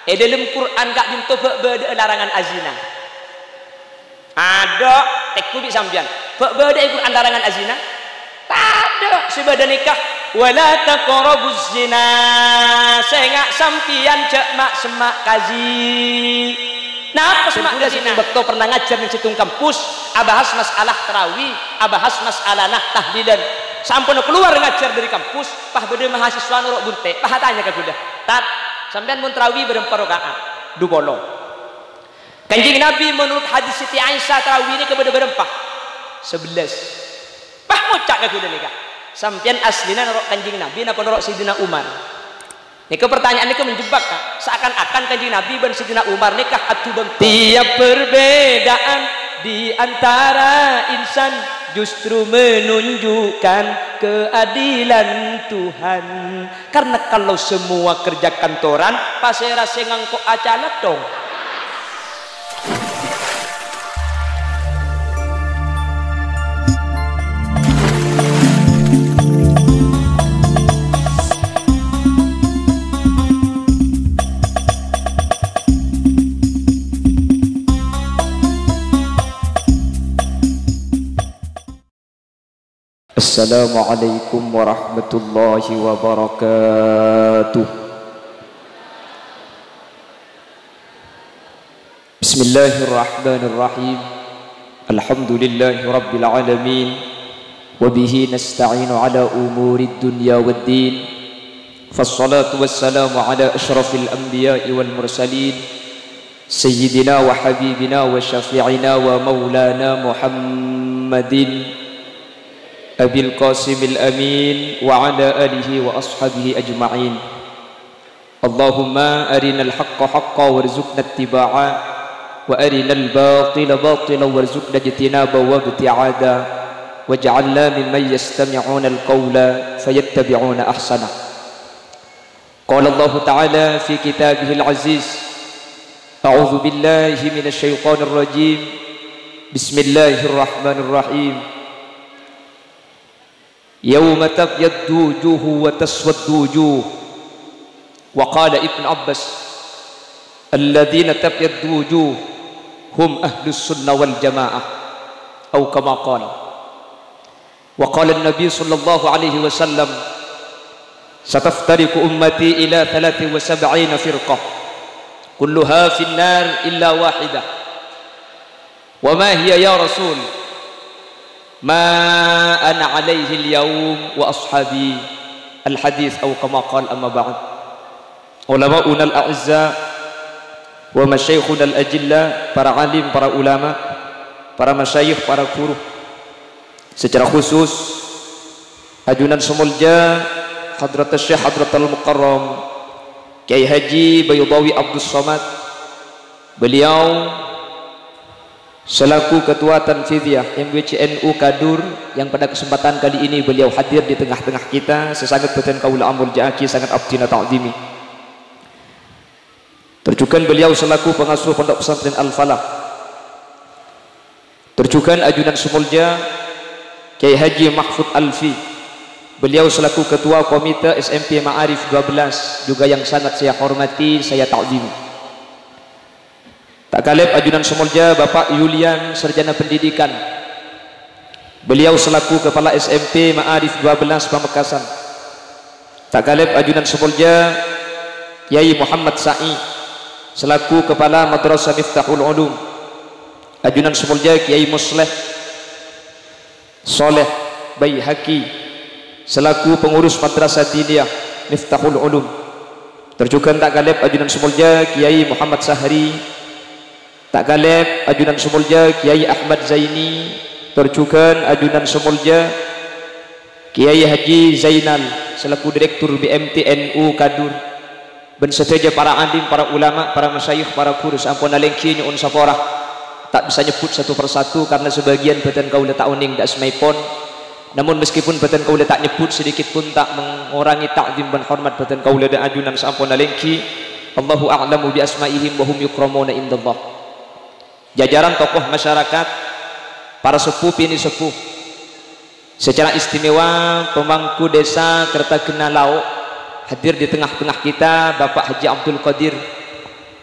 dalam Quran gak dinto beda larangan azina. Ada tekku bi sampean. Beda Quran larangan azina? Tak ada. Sebada nikah wala taqrabuz zina. Sengak sampian cek mak semak kazi. Nah, pas mak kazi bekto pernah ngajar di situng kampus, abahas masalah tarawih, abahas masalah nah tahlilan. Sampun keluar ngajar dari kampus, pah beda mahasiswa nuruk bunte, pah tanya ke kuda. Tat, sampean mun tarawih berempat rakaat, 2 bolong. Kanjeng Nabi menurut hadis Siti Aisyah tarawih ini kepada berempat 11. Pah ngucak ke kuda nikah. Sampean aslina nurut Kanjeng Nabi napa nurut Sidina Umar? Nika pertanyaan ini menjebak kan? Seakan-akan Kanjeng Nabi dan Sidina Umar nikah atubang. Tiap perbedaan di antara insan justru menunjukkan keadilan Tuhan. Karena kalau semua kerja kantoran, pasti rasa ngangkok acara dong. Assalamualaikum warahmatullahi wabarakatuh. Bismillahirrahmanirrahim. Alhamdulillahi rabbil alamin. Wabihi nasta'inu ala umurid dunya waddin. Fassalatu wassalamu ala ashrafil anbiya'i wal mursalin. Sayyidina wa habibina wa syafi'ina wa maulana Muhammadin Abil Qasimil Amin wa ala alihi wa ashabihi ajma'in. Allahumma arinal haqqa haqqa warzuqna ittiba'a wa arinal batila batila warzuqna ijtinaba wa ibti'ada waj'alna mimman yastami'una al-qawla fayattabi'una ahsana. Qala Allah Ta'ala fi kitabihil aziz. A'udzu billahi minasy syaithanir rajim. Bismillahirrahmanirrahim. Yawma tabyaddu wujuhu wa taswaddu wujuh. Wa qala Ibn Abbas alladhina tabyaddu wujuh hum ahlus sunnah wal jamaah atau kama qala. Wa qala an-nabi sallallahu alaihi wasallam sataftariqu ummati ila 73 firqah kulluha fin nar illa wahidah. Wa ma hiya ya rasul? Ma ana alaihi al-yawm wa ashabi. Al-hadith atau kama qala amma ba'd. Ulama'una al-a'izza wa masyayikhuna al-ajilla, para alim, para ulama, para masyayikh, para guru. Secara khusus ajunan semulja Hadrat Syekh Hadratul Mukarram Kiai Haji Bayudawi Abdus Somad. Beliau selaku Ketua Tanfidhiyah MWCNU Kadur yang pada kesempatan kali ini beliau hadir di tengah-tengah kita, sesangat beten kaula amul ja'aki sangat abdina ta'zimi. Terjukan beliau selaku pengasuh Pondok Pesantren Al-Falah. Terjukan ajunan semulja Kiai Haji Mahfud Alfi. Beliau selaku Ketua Komite SMP Ma'arif 12 juga yang sangat saya hormati, saya ta'zimi. Tak kalep ajunan semulja Bapak Yulian Sarjana Pendidikan. Beliau selaku Kepala SMP Ma'arif 12 Pamekasan. Tak kalep ajunan semulja Kiai Muhammad Sa'i selaku Kepala Madrasah Miftahul Ulum. Ajunan semulja Kiai Musleh Soleh Baihaqi selaku Pengurus Madrasah Diniyah Miftahul Ulum. Terjukan tak kalep ajunan semulja Kiai Muhammad Sahri. Tak kalep ajunan semulja Kiai Ahmad Zaini. Terjukan ajunan semulja Kiai Haji Zainal selaku Direktur BMTNU Kadur. Ben seteja para alim, para ulama, para masyayikh, para guru sampun alengki nyuun saporah. Tak bisa nyebut satu persatu karena sebagian beten kaula tak uning dak semaipon. Namun meskipun beten kaula tak nyebut sedikit pun tak mengurangi ta'zim dan hormat beten kaula dan ajunan sampun alengki. Allahu a'lamu bi asma'ihim wa hum yukramuna indallah. Jajaran tokoh masyarakat, para sepuh pini sepuh, secara istimewa pemangku desa Kertagenah Lauk, hadir di tengah-tengah kita Bapak Haji Abdul Qadir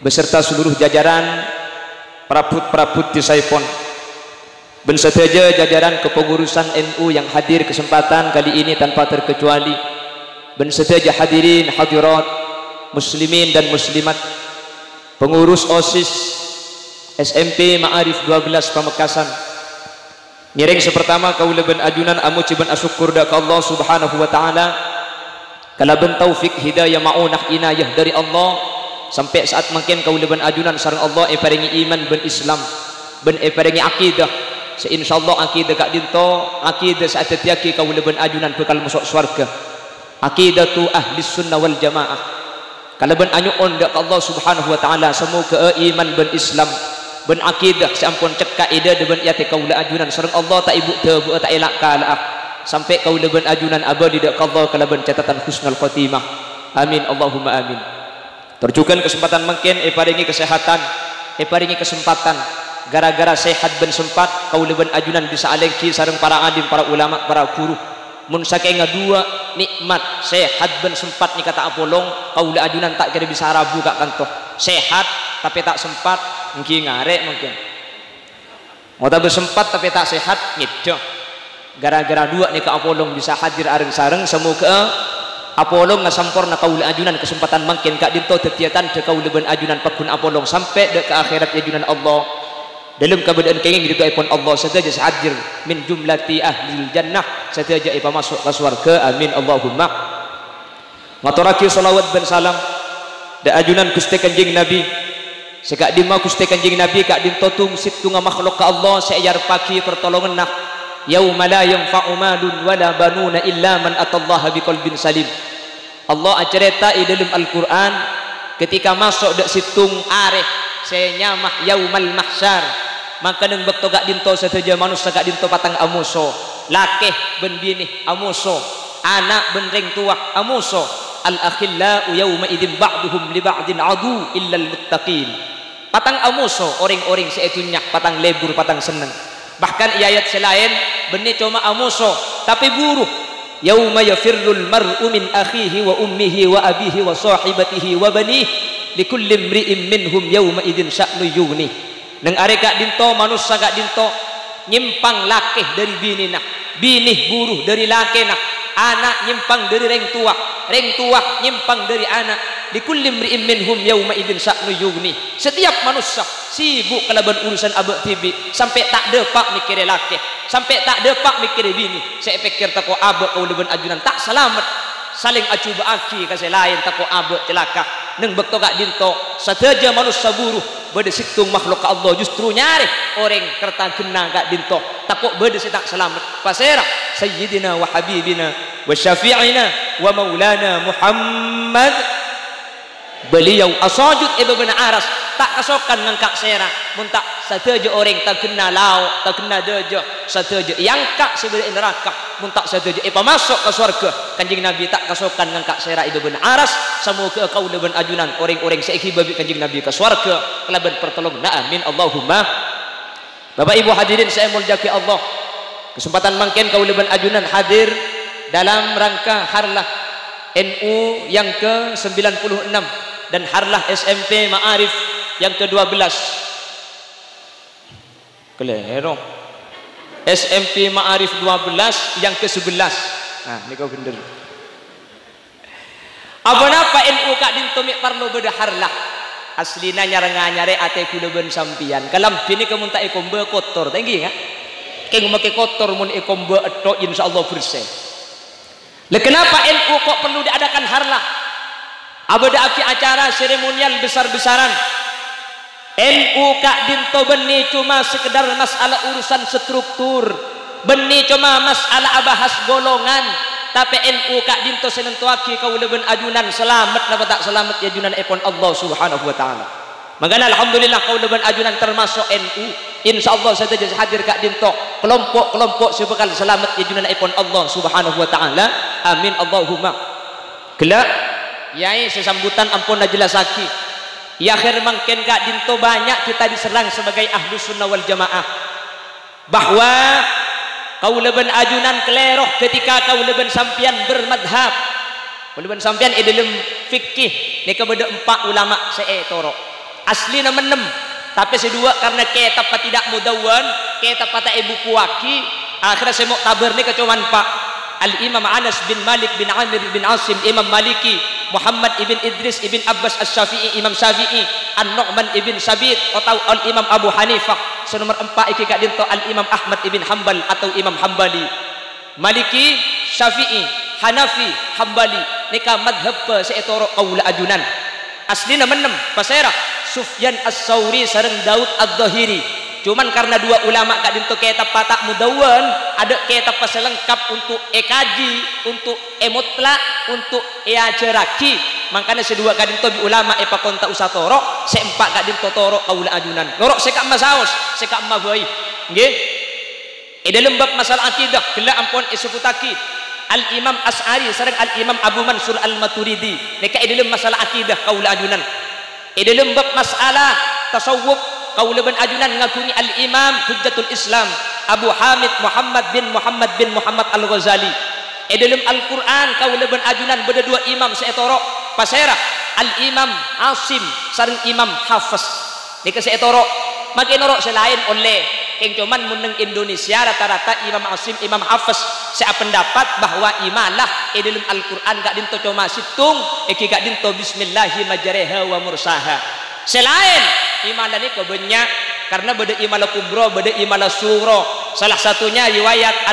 beserta seluruh jajaran perabot-perabot di Saipon, ben sedaja jajaran kepengurusan NU yang hadir kesempatan kali ini tanpa terkecuali, ben sedaja hadirin hadirat muslimin dan muslimat, pengurus OSIS SMP Ma'arif 12 Pamekasan. Ngiring sepertama kaula ben ajunan amuci ben asyukur dak Allah Subhanahu wa taala kala ben taufik hidayah maunah inayah dari Allah sampai saat makin kaula ben ajunan sareng Allah paringi iman ben Islam ben paringi akidah se insyaallah akidah kak dinto akidah saat tiaki kaula ben ajunan bekal masuk surga akidatu ahli sunnah wal jamaah kala ben anyuon dak Allah Subhanahu wa taala semoga iman ben Islam ben akidah sampun cekak ida ben yate kaula ajunan sareng Allah tak ibu teu tak elak kala sampai kaula ben ajunan abadi dak Allah kala ben catatan husnul khotimah amin Allahumma amin. Terjukan kesempatan mungkin paringi kesehatan paringi kesempatan gara-gara sehat ben sempat kaula ben ajunan bisa alengki sareng para alim para ulama para guru mun saking dua nikmat sehat ben sempat ni kata apolong kaula ajunan tak kira bisa rabu kak kantoh sehat tapi tak sempat mungkin ngarek mungkin mau tak bersempat tapi tak sehat gitu gara-gara dua ni ke apolong bisa hadir areng sareng semoga apolong ngasampurna kaula ajunan kesempatan mungkin kak dinto tetiatan de kaula ben ajunan pakun apolong sampai de ke akhirat ajunan Allah dalam keadaan kenging juga ipun Allah sadaja hadir min jumlati ahli jannah sadaja ipa masuk ke surga amin Allahumma. Maturaki salawat ben salam da ajunan Gusti Kanjeng Nabi sekak dima Gusti Kanjeng Nabi kak dinto tung situnga makhluk ka Allah sayar pagi pertolongan nak yauma la yanfa'u malun wala banuna illa man atallaha biqalbin salim. Allah acerita di dalam Al-Qur'an ketika masuk dak situng areh saya nyamah yaumal mahsyar maka neng bekto gak dinto sateja manusia gak dinto patang amuso lakeh ben binih amuso anak ben reng tua amuso al akhillau yauma idzin ba'duhum li ba'din adu illa al muttaqin patang amuso orang-orang seetunya patang lebur patang seneng bahkan ayat selain benih cuma amuso tapi buruh yauma yafirrul mar'u min akhihi wa ummihi wa abihi wa sahibatihi wa banihi likulli imri'in minhum yauma idzin sya'nu yughni neng are gak dinto manusia gak dinto nyimpang lakeh dari binih buruh dari lakeh nak anak nyimpang dari reng tua nyimpang dari anak likulli imri'in minhum yauma idzin sya'nu yughni setiap manusia sibuk kalaban urusan abek tibi sampai tak depak mikir lakeh sampai tak depak mikir bini saya pikir tako abek kau leban ajunan tak selamat saling acuba aki kasih lain tako abek celaka neng bekto gak dinto sateja manusia buruh bade situng makhluk Allah justru nyari orang kerta kena gak dinto takut bade tak selamat pasera sayyidina wa habibina wa syafi'ina wa maulana Muhammad beliau asajud ibn aras tak kasokan ngangkak sera muntak sateja orang tak kena lau tak kena deja sateja yang kak sebelah neraka muntak sateja masuk ke surga kanjeng Nabi tak kasokan ngangkak sera ibn aras semoga kau leban ajunan orang-orang seikhi babi kanjeng Nabi ke surga kelaban pertolong amin Allahumma. Bapak Ibu hadirin saya mulyaki Allah kesempatan mungkin kau leban ajunan hadir dalam rangka harlah NU yang ke-96 dan harlah SMP Ma'arif yang ke-12 kelero SMP Ma'arif 12 yang ke-11 nah ini kau bener apa napa NU kak dintumik parlo beda harlah aslina nyare ate kuda ben sampian kalam bini kemun tak ikombe kotor tinggi ya keng make kotor mun ikombe etok insyaallah bersih le kenapa NU kok perlu diadakan harlah abada aki acara seremonial besar-besaran NU kak dinto beni cuma sekedar masalah urusan struktur beni cuma masalah abahas golongan tapi NU kak dinto senentuaki kau leben ajunan selamat napa tak selamat ajunan epon Allah Subhanahu wa taala makanya alhamdulillah kau leben ajunan termasuk NU insyaallah saya jadi hadir kak dinto kelompok-kelompok sebekal selamat ajunan epon Allah Subhanahu wa taala amin Allahumma. Kelak yai sesambutan ampun najelasaki ya akhir mungkin kak dinto banyak kita diserang sebagai ahlu sunnah wal jamaah bahwa kau leben ajunan keleroh ketika kau leben sampian bermadhab kau leben sampian dalam fikih ni kepada 4 ulama seetoro asli nama 6 tapi sedua karena kitab tidak mudawwan kitab pada ibu kuaki akhirnya saya mau tabar ni kecuman Pak Al-Imam Anas bin Malik bin Amir bin Asim Imam Maliki Muhammad ibn Idris ibn Abbas As-Syafi'i Imam Syafi'i An-Nu'man ibn Sabit atau Al-Imam Abu Hanifah senomor 4 iki kak dinto Al-Imam Ahmad ibn Hanbal atau Imam Hanbali Maliki Syafi'i Hanafi Hanbali nika madhab seetoro qaula ajunan asli nama 6 pasera Sufyan As-Sauri sareng Daud Ad-Dhahiri cuman karena dua ulama kak dinto kitab patak mudawwan ada kitab selengkap untuk ekaji untuk emutla untuk eaceraki makanya sedua kak dinto bi ulama pakon tak usah torok seempat kak dinto torok qaula ajunan norok sekak masaos sekak mabai nggih dalam bab masalah akidah gelak ampun isukutaki Al-Imam As'ari sareng Al-Imam Abu Mansur Al-Maturidi nika dalam masalah akidah qaula ajunan dalam bab masalah tasawuf qaula ban ajunan ngagumi Al-Imam Hujjatul Islam Abu Hamid Muhammad bin Muhammad Al-Ghazali dalam Al-Quran qaula ban ajunan beda dua imam seetoro pasera Al-Imam Asim sareng Imam Hafiz nika seetoro makin norok selain oleh yang cuman muneng Indonesia rata-rata Imam Asim Imam Hafiz saya pendapat bahwa imalah dalam Al-Quran gak dinto cuma situng iki gak dinto bismillahi majreha wa mursaha selain imalah ini kebanyak karena beda imalah kubro beda imalah suro salah satunya riwayat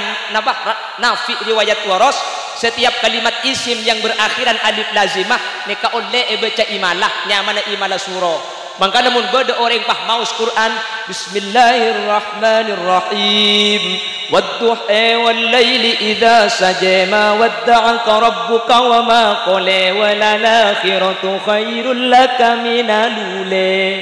Nafi riwayat Waros setiap kalimat isim yang berakhiran alif lazimah nika oleh baca imalah nyamana imalah suro maka namun beda orang pahmaus Quran bismillahirrahmanirrahim wadduha wal laili idza saja ma wadda'aka rabbuka wa ma qala wal akhiratu khairul laka minal ula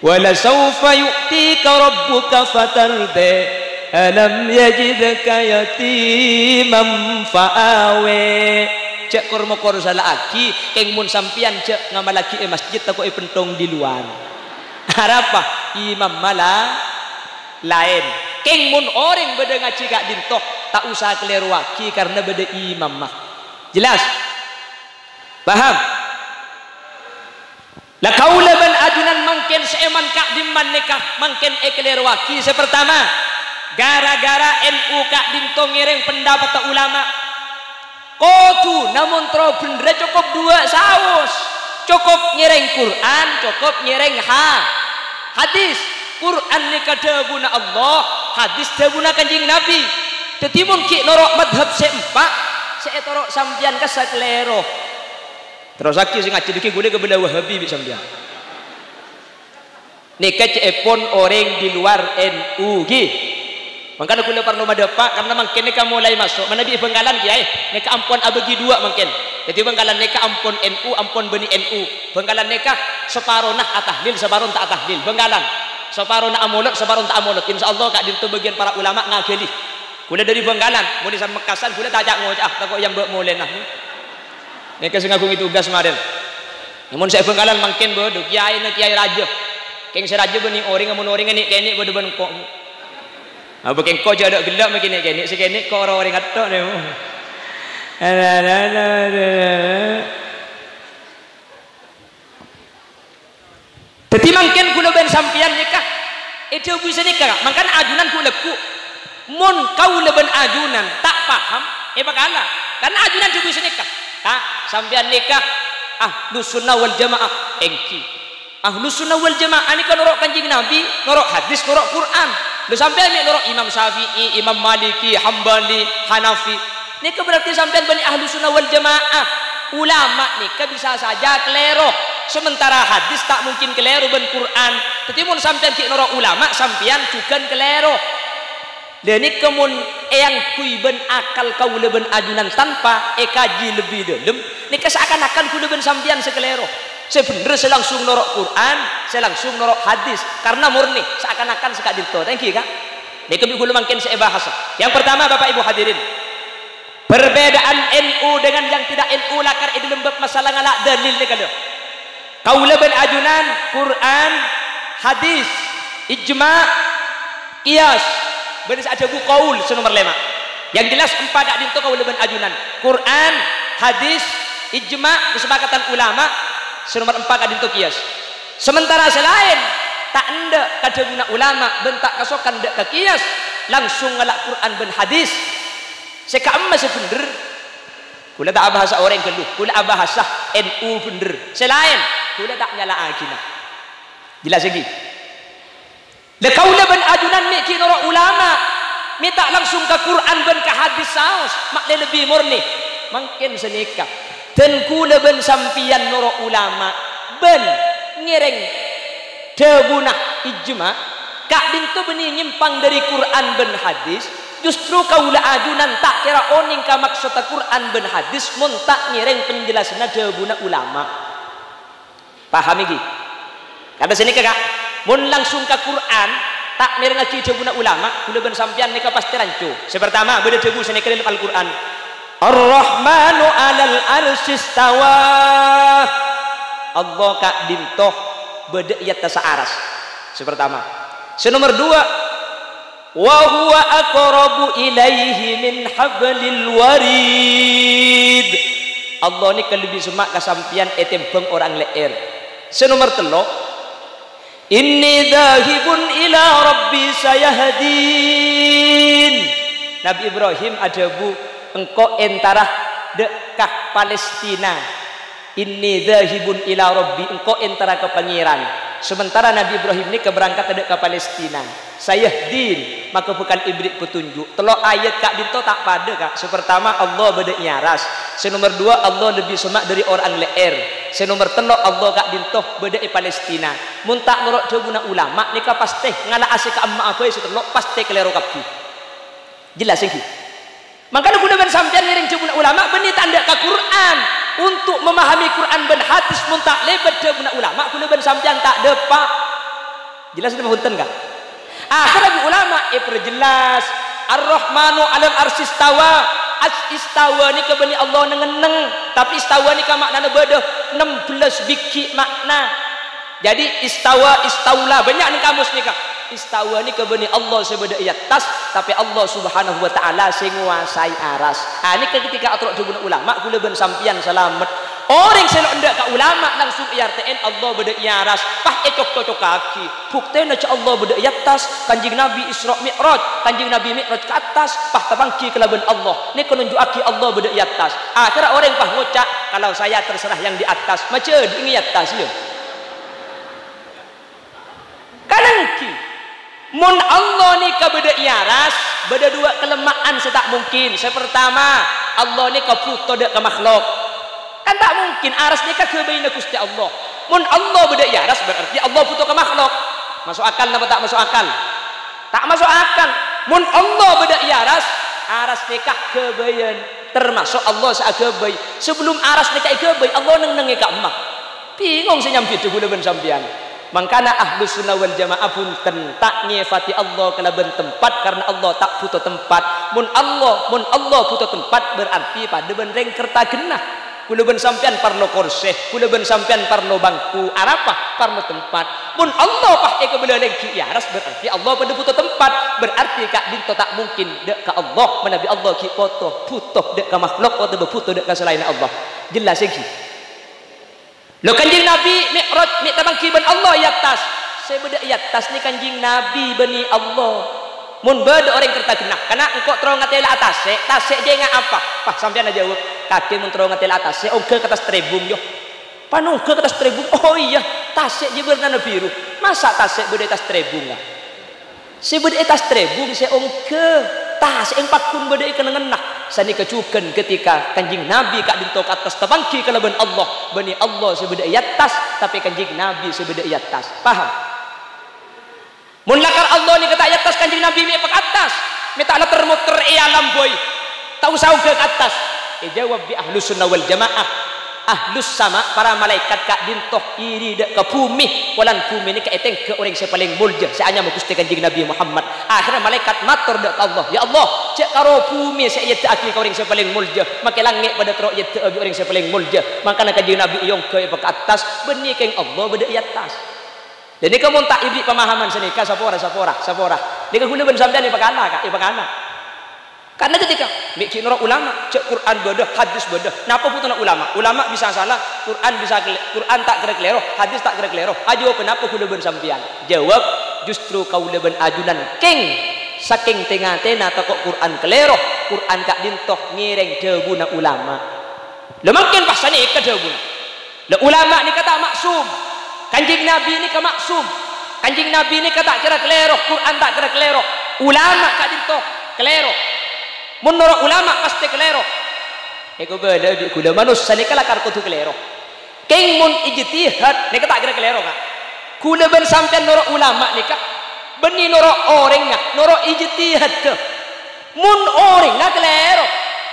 wala sawfa yu'tika rabbuka fatarda alam yajidka yatiman fa'awe cek kormo-kor salah aki keng mun sampian cek ngamalaki masjid tako pentong di luar harapa imam malah lain keng mun orang beda ngaji gak dintoh tak usah keliru aki karena beda imam mah jelas paham la kaula ban ajunan mangken seeman kak dimman nikah mangken keliru aki sepertama gara-gara NU kak dinto ngiring pendapat ulama kotu namun tro bener cukup dua saus cukup nyereng Quran cukup nyereng hadis Quran ni kadabuna Allah hadis dabuna kanjing Nabi tetimun ki norok madhab seempat seetorok sampian kasaklero terus aki sing ngaji diki gune kebelah Wahabi bi sampian nika cepon orang di luar NU ki makanya kula perlu madepak karena mungkin neka mulai masuk mana bi Bengkalan kiai neka ampun abagi dua mungkin jadi Bengkalan neka ampun NU ampun bani NU Bengkalan neka separuh nah atahlil separuh tak atahlil Bengkalan separuh nak amulut separuh tak amulut insyaallah kak dintu bagian para ulama ngageli kula dari Bengkalan muni san Mekasan kula tajak ngocah takok yang mulai nah neka sing agung itu tugas kemarin namun saya Bengkalan mungkin bodoh kiai na kiai raja keng seraja bani orang amun orang ni kene bodoh ben kok apa keng kau jadi gelap macam ni kene sekene kau orang-orang atok ni tapi mungkin kula ben sampian nikah itu bisa nikah mangkan ajunan kula ku mun kau leben ajunan tak paham bakalah karena ajunan itu bisa nikah sampian nikah ahlus sunnah wal jamaah engki ahlus sunnah wal jamaah ni kan norok kanjing Nabi norok hadis norok Quran lu sampai ambil norok Imam Syafi'i, Imam Maliki, Hambali, Hanafi. Ini berarti sampai bani ahlu sunnah wal jamaah. Ulama nih bisa saja keliru. Sementara hadis tak mungkin keliru ben Quran. Tetapi sampai ki norok ulama sampean juga keliru. Dan ini kemun yang kui ben akal kau leben ajunan tanpa kaji lebih dalam. Ini seakan-akan kau leben sampean sekeliru. Sebenarnya saya langsung norok Quran, saya langsung norok hadis karena murni seakan-akan sekak dinto. Thank you kak. Ini kami gula makin saya bahasa. Yang pertama Bapak Ibu hadirin, perbedaan NU dengan yang tidak NU lakar itu lembab masalah ngalak dalil ni kalau. Kaula ben ajunan Quran, hadis, ijma, qiyas. Benar ada buku kaul senomor 5. Yang jelas empat dak dinto kaula ben ajunan Quran, hadis, ijma, kesepakatan ulama. Senomor 4 kadin to kias Sementara selain tak ndak kada guna ulama bentak kasokan ndak ka kias langsung ngalak Quran ben hadis. Seka amma sebener kula tak bahasa orang keluh, kula bahasa NU bener. Selain kula tak nyala akina. Jelas lagi. Lekaula ben ajunan mi ki noro ulama, mi tak langsung ke Quran ben ke hadis saus, mak lebih murni. Mungkin senikah. Dan kula ben sampian noro ulama ben ngereng debunah ijma kak bintu beni nyimpang dari Quran ben hadis. Justru kaula ajunan tak kira oning ka maksud Quran ben hadis mun tak ngereng penjelasan debunah ulama. Paham iki? Kada sini kak, mun langsung ke Quran tak ngereng lagi debunah ulama, kula ben sampean nika pasti rancu. Sepertama beda debu sini dalam Al-Qur'an. Ar-Rahmanu 'alal 'arsy istawa. Allah kak dintoh beda iat tasa aras. Sepertama. Senomor dua, wa huwa aqrabu ilaihi min hablil warid. Allah ni lebih semak kasampian etembeng orang leer. Senomor telo, inni dhahibun ila rabbi sayahdin. Nabi Ibrahim adabu engkau entara dekah Palestina. Inni dhahibun ila rabbi, engkau entara ke pangeran. Sementara Nabi Ibrahim ini keberangkat ke Palestina. Sayahdin, maka bukan ibrik petunjuk. Telok ayat kak dinto tak pada kak. Sepertama Allah beda nyaras. Senomor dua Allah lebih semak dari orang leer. Senomor telok Allah kak dinto beda Palestina. Muntak norok deguna ulama nika pasti ngala asik ka amma abai setelok pasti kelero kabeh. Jelas iki. Makanya guna ben sampean ngiring deguna ulama beni tanda ka Quran. Untuk memahami Quran ben hadis muntak lebat deguna ulama guna ben sampean tak depak. Jelas itu punten kak. Akhirnya ulama perjelas Ar-Rahmanu 'alal arsy istawa. Istawa ni kebeni Allah nengeneng, tapi istawa ni ka maknana beda 16 biki makna. Jadi istawa istaula banyak ni kamus ni kak. Istawa ni kebeni Allah sebeda ia tas, tapi Allah Subhanahu wa taala sing nguasai aras. Ini ketika atur duguna ulama kula ben sampian selamat. Orang selok ndak ka ulama langsung IRTN Allah beda ia aras. Pah cocok kaki. Buktena ca Allah beda ia tas, Kanjeng Nabi Isra Mi'raj, Kanjeng Nabi Mi'raj ke atas, pah tabangki kelaban Allah. Ni konunjukake Allah beda ia tas. Akhirnya orang pah ngocak kalau saya terserah yang di atas. Macam di atas ya. Kanangki mun Allah ni ka beda iaras, beda dua kelemahan setak mungkin. Sepertama, Allah ni ka puto dek ke makhluk. Kan tak mungkin aras ni ka kebaina Gusti Allah. Mun Allah beda iaras berarti Allah puto ke makhluk. Masuk akal napa tak masuk akal? Tak masuk akal. Mun Allah beda iaras, aras ni ka kebayan. Termasuk Allah saagabai. Sebelum aras ni ka kebai, Allah neng ka emak. Bingung senyampi tu guna ben sampean. Mangkana ahlus sunnah wal jamaah pun tak nyefati Allah kelaban tempat karena Allah tak butuh tempat. Mun Allah butuh tempat berarti pada ben reng kerta genah. Kula ben sampean parlo kursi, kula ben sampean parlo bangku, arapa parlo tempat. Mun Allah pah kebela lengki iaras berarti Allah pada butuh tempat. Berarti kak dinto tak mungkin dek ka Allah menabi Allah ki foto butuh dek ka makhluk atau butuh dek ka selain Allah. Jelas iki. Lo Kanjeng Nabi Mi'raj mi tabangki ben Allah ya atas. Saya beda ya atas ni Kanjeng Nabi bani Allah. Mun beda orang kerta genah. Karena engkau terong ngatela atas, tasek je ngak apa? Pah sampean aja jawab. Kaki mun terong ngatela atas, ongke ke atas trebung yo. Panung ke atas trebung. Oh iya, tasek je berwarna biru. Masa tasek beda atas trebung lah. Si beda atas trebung saya ongke. Tas yang pakun beda ikan ngenah. Sani kecukan ketika Kanjeng Nabi kak dintok atas tabangki kelaban Allah. Bani Allah sebeda atas, tapi Kanjeng Nabi sebeda atas. Paham? Mun lakar Allah ni kata atas Kanjeng Nabi mi pak atas. Mi ta'ala termuter alam boy. Tahu sahu ke atas. Jawab bi ahlus sunnah wal jamaah. Ahlus sama para malaikat kak dintoh iri dek ke bumi. Walan bumi ni kaiteng ke orang yang paling mulia. Saya hanya Gusti Kanjeng Nabi Muhammad. Akhirnya malaikat matur dek Allah. Ya Allah, cek karo bumi saya yet akil ke orang yang paling mulia. Maka langit pada terok yet orang yang paling mulia. Maka Kanjeng Nabi yang ke atas benih keng Allah beda atas. Jadi kamu tak ibrik pemahaman senika sapora. Dia guna ben sampean ni pakana kak, pakana. Karena ketika mikir orang ulama, cek Quran bodoh, hadis bodoh. Napa putuna ulama? Ulama bisa salah, Quran tak kira-kira, hadis tak kira-kira. Ajo kenapa kuda bersampian? Jawab, justru kau leben ajunan king saking tengah-tengah takok Quran kelero, Quran kak dintoh ngireng debuna ulama. Lo mungkin pasane ke debuna. Lo ulama ni kata maksum, kanjing Nabi ni kata maksum, kanjing Nabi ni kata kira kelero, Quran tak kira kelero. Ulama kak dintoh kelero. Menurut ulama pasti kelero. Eko beda di kula manusia ni kala karko tu kelero. King mun ijtihad ni kata kira kelero kak. Kula ben sampean nurut ulama ni kak. Beni nurut orangnya, nurut ijtihad tu. Mun orang nak kelero.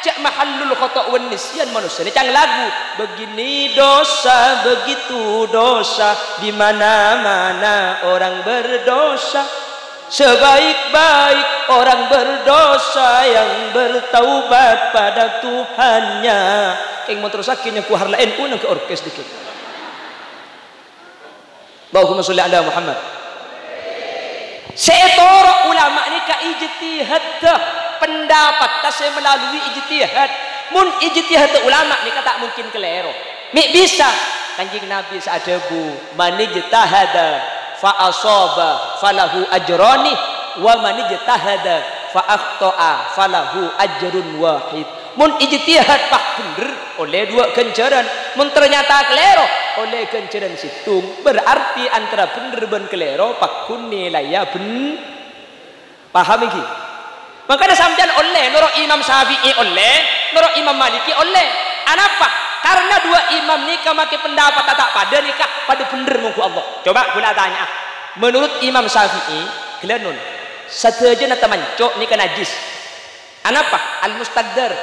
Cak mahallul khata' wan nisyan manusia ni cang lagu. Begini dosa, begitu dosa, di mana-mana orang berdosa. Sebaik-baik orang berdosa yang bertaubat pada Tuhannya. Yang mau terus akhirnya ku harlain pun ke orkes dikit. Allahumma sholli ala Muhammad. Seetoro ulama ni ka ijtihad pendapat tasnya melalui ijtihad. Mun ijtihad ulama ni kata mungkin kelero. Mi bisa kanjing Nabi sa'adabu man ijtahada fa asaba falahu ajrani wa man ijtahada fa akhta'a falahu ajrun wahid. Mun ijtihad pak bener oleh dua kencaran, mun ternyata kelero oleh kencaran situng. Berarti antara bener ben kelero pak kun nilai ya ben. Paham iki? Makanya sampean oleh nurut Imam Syafi'i oleh, nurut Imam Maliki oleh. Anapa? Karena dua imam nikah make pendapat tak pada nikah pada bener mungku Allah. Coba guna tanya. Menurut Imam Syafi'i, gelanun sateja na tamancok nikah najis. Anapa? Al mustaqdar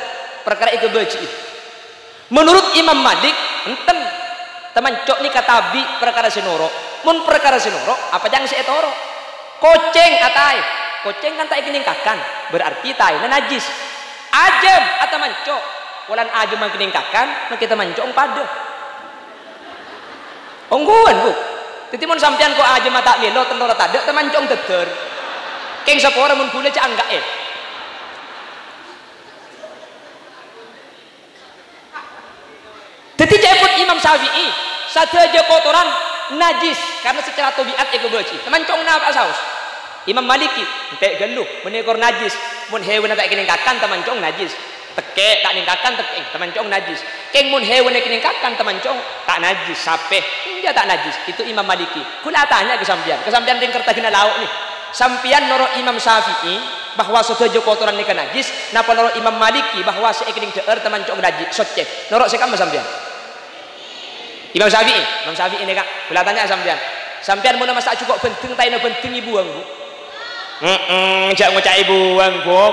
perkara itu beci. Menurut Imam Malik, enten tamancok nikah tabi perkara sinoro. Mun perkara sinoro apa jang seetoro? Koceng atai. Koceng kan tak ikiningkakan, berarti tai na najis. Ajem atau mancok. Walan aja makin ingkakan, kita mancong pada. Ongguan bu. Titi mun sampean ko aja mata melo tendora tade, temancong teter. Keng sapora mun kule ca enggak Titi jeput Imam Syafi'i, sateja kotoran najis karena secara tabiat ego beci. Temancong na apa saus? Imam Maliki, entek geluh, menekor najis. Mun hewan tak kiningkakan temancong najis. Teke tak ningkakan teke temancong najis. Keng mun hewan yang ningkakan temancong tak najis sape dia tak najis. Itu Imam Maliki. Kula tanya ke sampean ting kerta gina lauk nih. Sampean noro Imam Syafi'i bahwa setuju kotoran nikah najis, napa noro Imam Maliki bahwa seekening deer temancong najis soceh. Noro sekam sampean. Imam Syafi'i ini kak. Kula tanya sampean. Sampean mun masak cukup penting taina penting ibuang bu. Jak ngocak ibuang bu.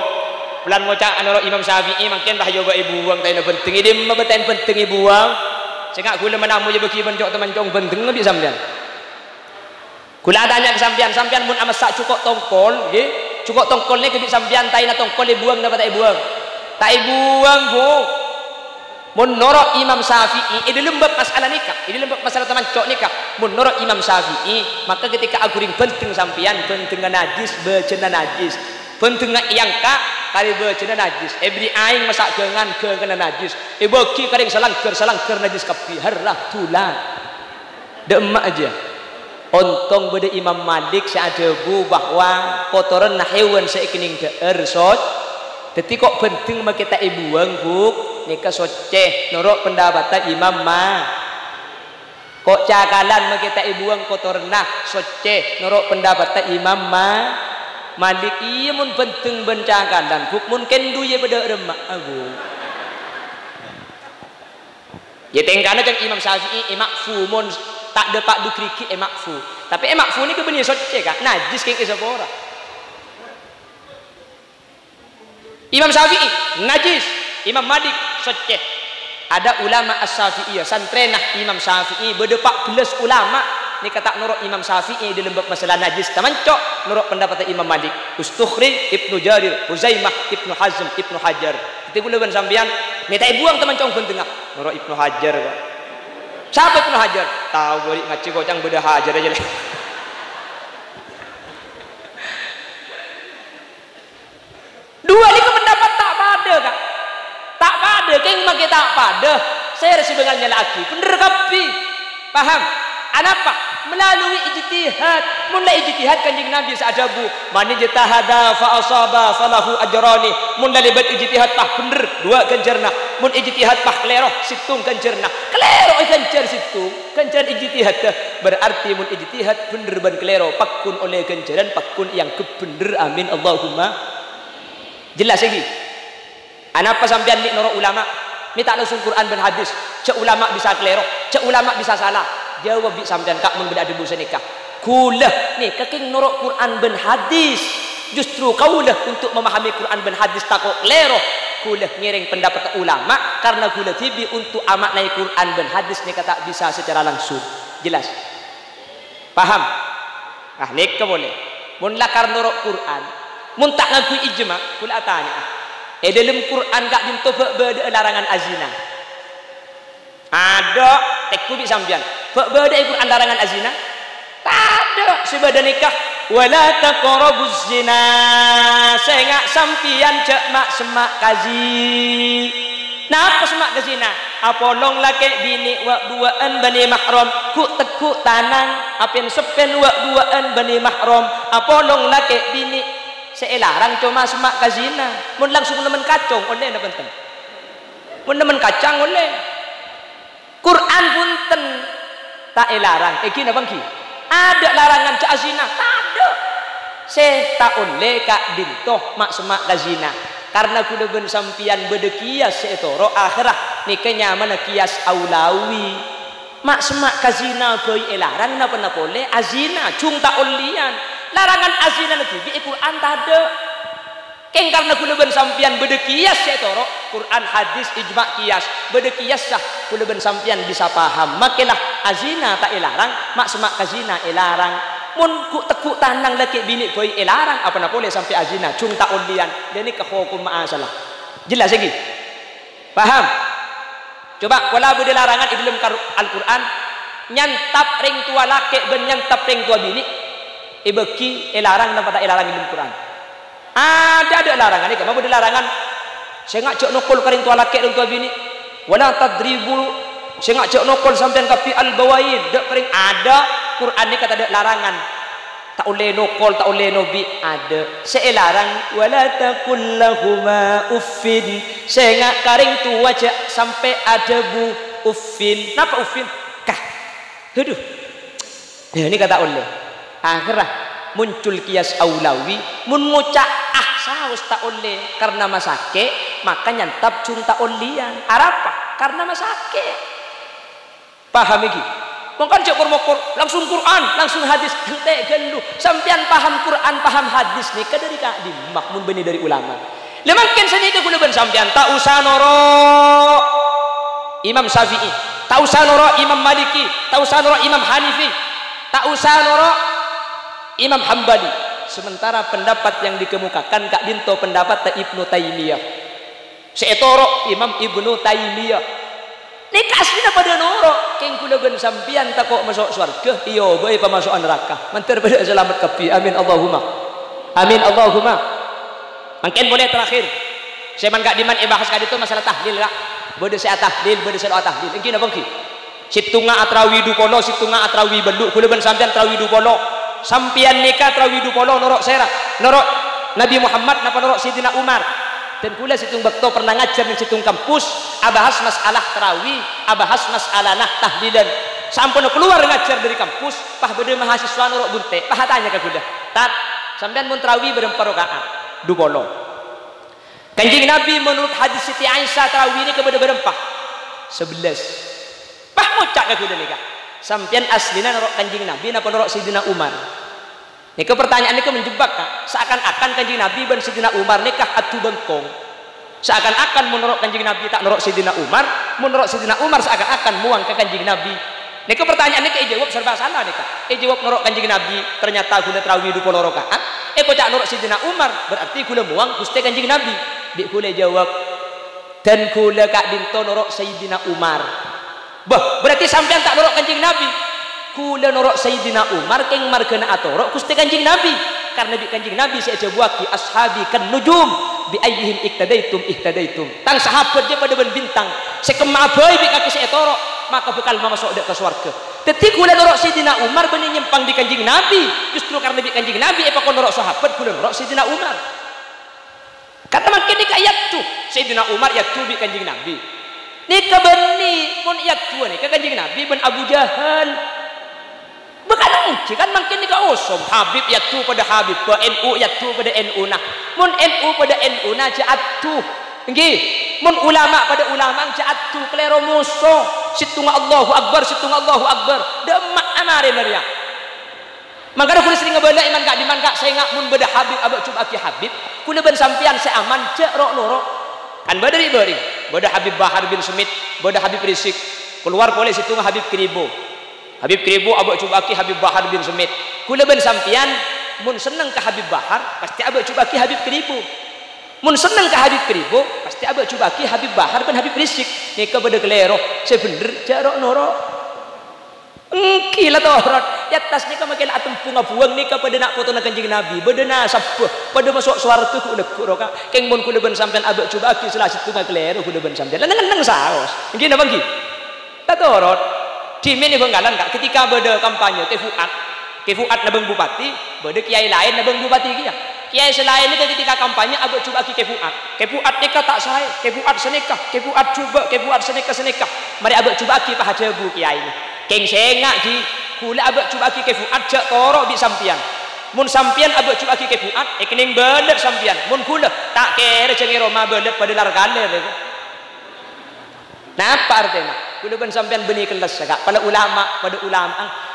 Bulan ngocak anoro Imam Syafi'i makin bah yoga ibu buang tayo penting ini mabetain penting ibu buang sehingga gula menamu je bagi bencok teman-teman penting lebih sampean gula tanya ke sampean mun amas sak cukup tongkol nggih cukup tongkolnya ke sampean tayo na tongkol buang dapat buang tak buang bu mun noro Imam Syafi'i ini lembab masalah nikah ini lembab masalah teman-teman nikah mun noro Imam Syafi'i maka ketika aguring penting sampean penting najis becena najis penting yang kak kali becena najis ebri aing masak dengan kena najis bagi karing salangker najis kapi harlah tulan demak aja ontong beda Imam Malik seadebu bahwa kotoran hewan seikening deer sot jadi kok penting mak kita ibuang buk nikah soceh norok pendapatan Imam Ma kok cakalan mak kita ibuang kotoran soceh norok pendapatan Imam Ma Malik iya mun penting bencakan dan buk mun kendu ye pada remak aku. Ya tengkana cang Imam Syafi'i emakfu mun tak depak dukriki emakfu. Tapi emakfu ni kebenih soceh kak najis keng isapora. Imam Syafi'i najis, Imam Malik soceh. Ada ulama as-Syafi'iyah santrenah Imam Syafi'i berdepak belas ulama ni kata nurut Imam Syafi'i di lembab masalah najis tamancok nurut pendapat Imam Malik Ustukhri Ibnu Jarir Huzaimah Ibnu Hazm Ibnu Hajar itu pula ben sampean minta buang tamancok pentengah nurut Ibnu Hajar kok siapa Ibnu Hajar tahu balik ngaci gocang beda Hajar aja lah dua ni pendapat tak kita pada saya sebenarnya laki bener kapi paham anapa melalui ijtihad mulai ijtihad kanjeng Nabi seadabu man ijtahada fa asaba falahu ajrani mun libat ijtihad pah bener dua ganjarna mun ijtihad pah klero situng ganjarna klero ganjar situng ganjar ijtihad berarti mun ijtihad bener ban klero pakun oleh ganjaran pakun yang kebener amin Allahumma jelas lagi anapa sampean ni noro ulama ni tak langsung Quran dan hadis cak ulama bisa klero cak ulama bisa salah jawab bi sampean kak mun beda debu senikah kulah nih kaking norok Quran ben hadis justru kaulah untuk memahami Quran ben hadis takok lero kulah ngiring pendapat ulama karena kulah tibi untuk amak naik Quran ben hadis nih kata bisa secara langsung jelas paham ah nih boleh mun lakar norok Quran mun tak ngaku ijma kulah tanya dalam Quran gak dintoba beda larangan azina ada tekku bi sampean beda Quran larangan azina tak ada sebada nikah wala taqrabuz zina sengak sampian cek mak semak kazi napa semak zina apolong laki bini wa duaan bani mahram ku tekuk tanang apen sepen wa duaan bani mahram apolong laki bini seelarang cuma semak kazina mun langsung nemen kacang oleh apa penting mun nemen kacang oleh Quran punten tak elarang iki napa ki ada larangan cak zina tak ada se tak oleh kak dintoh mak semak kazina karena kuda ben sampian bede kias setoro akhirah nikahnya mana kias aulawi mak semak kazina boy elarang napa napa oleh azina cung tak olian larangan azina nanti di Quran tak ada keng karena kula ben sampian bede kias setoro Quran hadis ijma kias bede kias sah kula ben sampian bisa paham makilah azina tak elarang mak semak kazina elarang mun ku tekuk tanang laki bini boy elarang apa nak boleh sampai azina cung tak olian dan ini kehukum ma'asalah jelas lagi paham coba wala bede larangan di dalam Al-Quran nyantap ring tua laki ben nyantap ring tua bini ibeki elarang dan tak elarang di dalam Quran ada larangan ni kenapa ada larangan saya ngajak nokol karing tua laki dan tua bini wala tadribu saya ngajak nokol sampean kapi al-bawain dak karing ada Quran ni kata ada larangan tak boleh nokol tak boleh nobi ada saya larang wala taqul lahuma uffin saya ngak karing tua aja sampai ada bu uffin napa uffin kah aduh ini kata oleh akhirah muncul kias aulawi mun ngucak saus tak oleh karena masake maka nyantap cung tak olian arapa karena masake paham iki mongkan cek mokor langsung Quran langsung hadis ente gelu sampean paham Quran paham hadis nih dari kak di makmun beni dari ulama lemakin senika kula ben sampean tak usah noro Imam Syafi'i tak usah noro Imam Maliki tak usah noro Imam Hanifi tak usah noro Imam Hambali sementara pendapat yang dikemukakan kak dinto pendapat Ibnu Taimiyah seetoro Imam Ibnu Taimiyah ini kasihnya pada noro keng kula ben sampian tak kok masuk surga iyo bae pemasukan neraka mentir pada selamat kapi amin Allahumma mungkin boleh terakhir saya man gak diman bahas kali itu masalah tahlil kak bode saya tahlil bode saya tahlil ini apa ki situnga atrawi dukono situnga atrawi beluk kula ben sampian atrawi dukono sampian nikah trawidu polo norok serah norok Nabi Muhammad napa norok Sidina Umar dan kula situng bekto pernah ngajar di situng kampus abahas masalah tarawih abahas masalah nah tahlilan sampun keluar ngajar dari kampus pah bede mahasiswa norok bunte pah tanya ke kuda tat sampean mun tarawih berempat rakaat du polo kanjeng Nabi menurut hadis Siti Aisyah tarawih ini kepada berempat 11 pah ngocak ke kuda nikah sampian aslina norok kanjeng Nabi napa norok Sidina Umar nikah pertanyaan ini menjebak kak seakan-akan kanjeng Nabi dan Sidina Umar nikah atu bengkong seakan-akan menurut kanjeng Nabi tak norok Sidina Umar menurut Sidina Umar seakan-akan muang ke kanjeng Nabi nikah pertanyaan ini jawab serba salah nikah jawab norok kanjeng Nabi ternyata guna tarawih 20 rakaat kocak norok Sidina Umar berarti guna muang gusti kanjeng Nabi dik gula jawab dan gula kak dinto norok Sayyidina Umar bah berarti sampean tak norok kanjeng Nabi kula norok Sayyidina Umar keng margana atorok gusti kanjeng Nabi karena di kanjeng Nabi saya jawaki ashabi kan nujum bi ayyihim ihtadaitum tang sahabat je pada ben bintang sekemabai bi kaki seetoro maka bekal masuk dak ke surga detik kula norok Sidina Umar benih nyimpang di kanjing Nabi justru karena di kanjing Nabi apa kon norok sahabat kula norok Sidina Umar kata makin ni ayat tu Sidina Umar ya tu bi kanjing Nabi ni kabeni mun ayat tu ni ke kanjing Nabi ben Abu Jahal bukan mungkin kan makin ni ka osom Habib ya tu pada Habib ke NU ya tu pada NU nah mun NU pada NU nah jatuh nggih mun ulama pada ulama jatuh kelero musuh situnga Allahu Akbar demak amare naria mangkana kula sering ngebela iman gak saya ngak mun beda Habib abak coba ki Habib kula ben sampean seaman cek rok lorok kan badari beda Habib Bahar bin Sumit beda Habib Risik keluar boleh situnga Habib Kribo abak coba ki Habib Bahar bin Sumit kula ben sampean mun seneng ke Habib Bahar pasti abak coba ki Habib Kribo mun seneng ke Habib Kribo pasti abak coba ki Habib Bahar ben Habib Risik nika beda kelero saya bener jarok norok engkila torot ya tas nika makin atem bunga buang nika pada nak foto nak kanjeng Nabi beda na sabah pada masuk suara tu kuda kuroka keng mun kuda ben sampean abak coba ki selah situ ngak kelero kuda ben sampean nang saos engki napa engki ta torot di meni Benggalan kak ketika beda kampanye ke Fuad nabeng bupati beda kiai lain nabeng bupati kia kiai selain itu ketika kampanye abak coba ki ke Fuad nika tak sae ke Fuad senekah ke Fuad senekah mari abak coba ki Pak Hajabu kiai ini keng sengak di kula abak coba ki ke Fuad jak toro bi sampian mun sampian abak coba ki ke Fuad kening belet sampian mun kula tak kere cengi Roma belet pada lar galer napa artinya kula ben sampean benih kelas agak pada ulama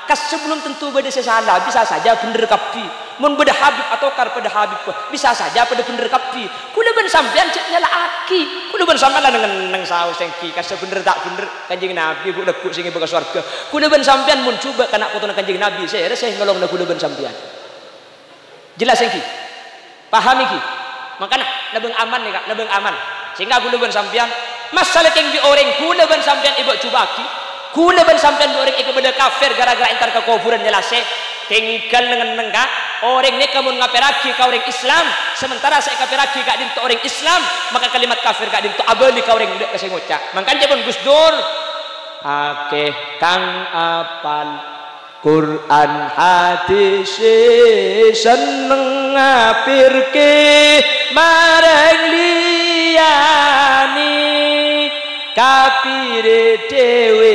kas sebelum tentu beda salah bisa saja bener kapi mun beda Habib atau kar pada Habib bisa saja pada bener kapi kula ben sampean cek nyala aki kula ben sampean nang saus engki kas bener tak bener kanjeng Nabi ku lekuk sing bekas surga kula ben sampean mun coba kana foto kanjeng Nabi saya ngolong kula ben sampean jelas engki paham iki makana nabeng aman nih kak nabeng aman sehingga kula ben sampean masalah keng di orang kula ben sampean ibu cubaki kula ben sampean di orang iku beda kafir gara-gara entar ke kuburan jelase tinggal dengan nengka orang ni kamu ngaperaki ka orang Islam sementara saya kaperaki ka dinto orang Islam maka kalimat kafir ka dinto abali ka orang ndak kasih ngucap makanya pun Gus Dur akeh kang apal Quran hadis seneng ngapirke marang liyani kapire dewe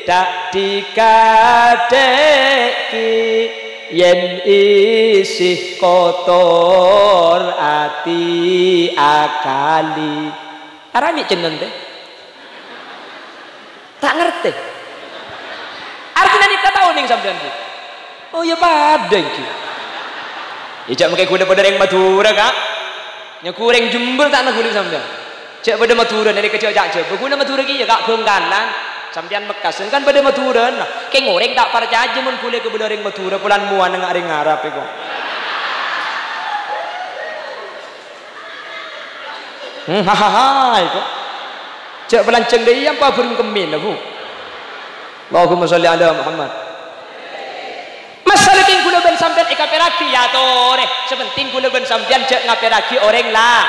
tak dikadeki yen isih kotor ati akali arani jeneng teh tak ngerti artinya nikah tahu ning sampean ki oh ya pada ki ijak make kuda pada yang Madura kak nya kurang Jember tak nak kulit sampean cek pada Madura dari kecil jak cek berguna Madura ki ya kak Benggalan sampean Mekas kan pada Madura nah ke ngoreng tak percaya aja mun kulit ke bedoreng Madura pulan muan nang areng Arab iku hahaha iku cek pelanceng deui apa burung kemin aku Allahumma sholli ala Muhammad masalah king kula ben sampean ikaperaki ya tore sepenting kula ben sampean cek ngaperaki orang lah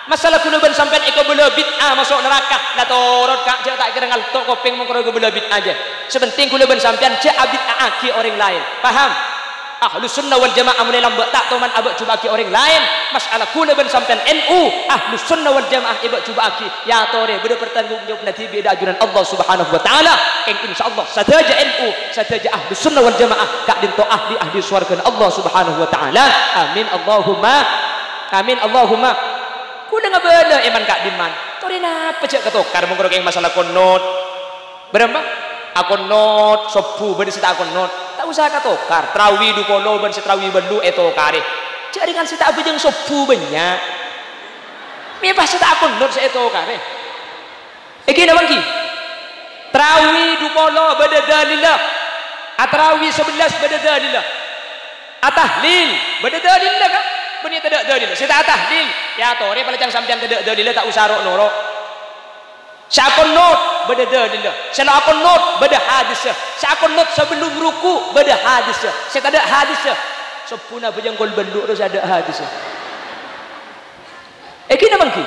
masalah kula ben sampean iko bela bid'ah masuk neraka la torot kak cek tak kira ngaltok kopeng mengkoro bela bid'ah aja sepenting kula ben sampean cek bid'ah ki orang lain paham Ahlus Sunnah wal Jamaah mulai lambat tak toman abak coba ki orang lain masalah kula ben sampean NU Ahlus Sunnah wal Jamaah ibak coba ki ya tore beda bertanggungjawab nanti beda ajuran Allah Subhanahu wa taala keng insyaallah sadaja NU sadaja Ahlus Sunnah wal Jamaah kak dinto ahli surga Allah Subhanahu wa taala amin Allahumma kula ngabala iman kak diman tore napa cek ketokar mengkoro keng masalah konot berapa akon not sopu bade sita akon not tak usah katokar trawi du polo ban setrawi belu eto kare cari kan sita abejeng sopu banyak mi pas sita akon not se eto kare iki na bangki trawi du polo bade dalillah atrawi 11 bade dalillah atahlil bade dalillah kan benih tidak dalillah sita atahlil ya tore palajang sampean tidak dalillah tak usah rok norok Syakon not beda dalillah. Syakon not beda hadis. Syakon not sebelum ruku beda hadis. Saya tak ada hadis. Sepuna bejang gol benduk terus ada hadis. Kena bangki.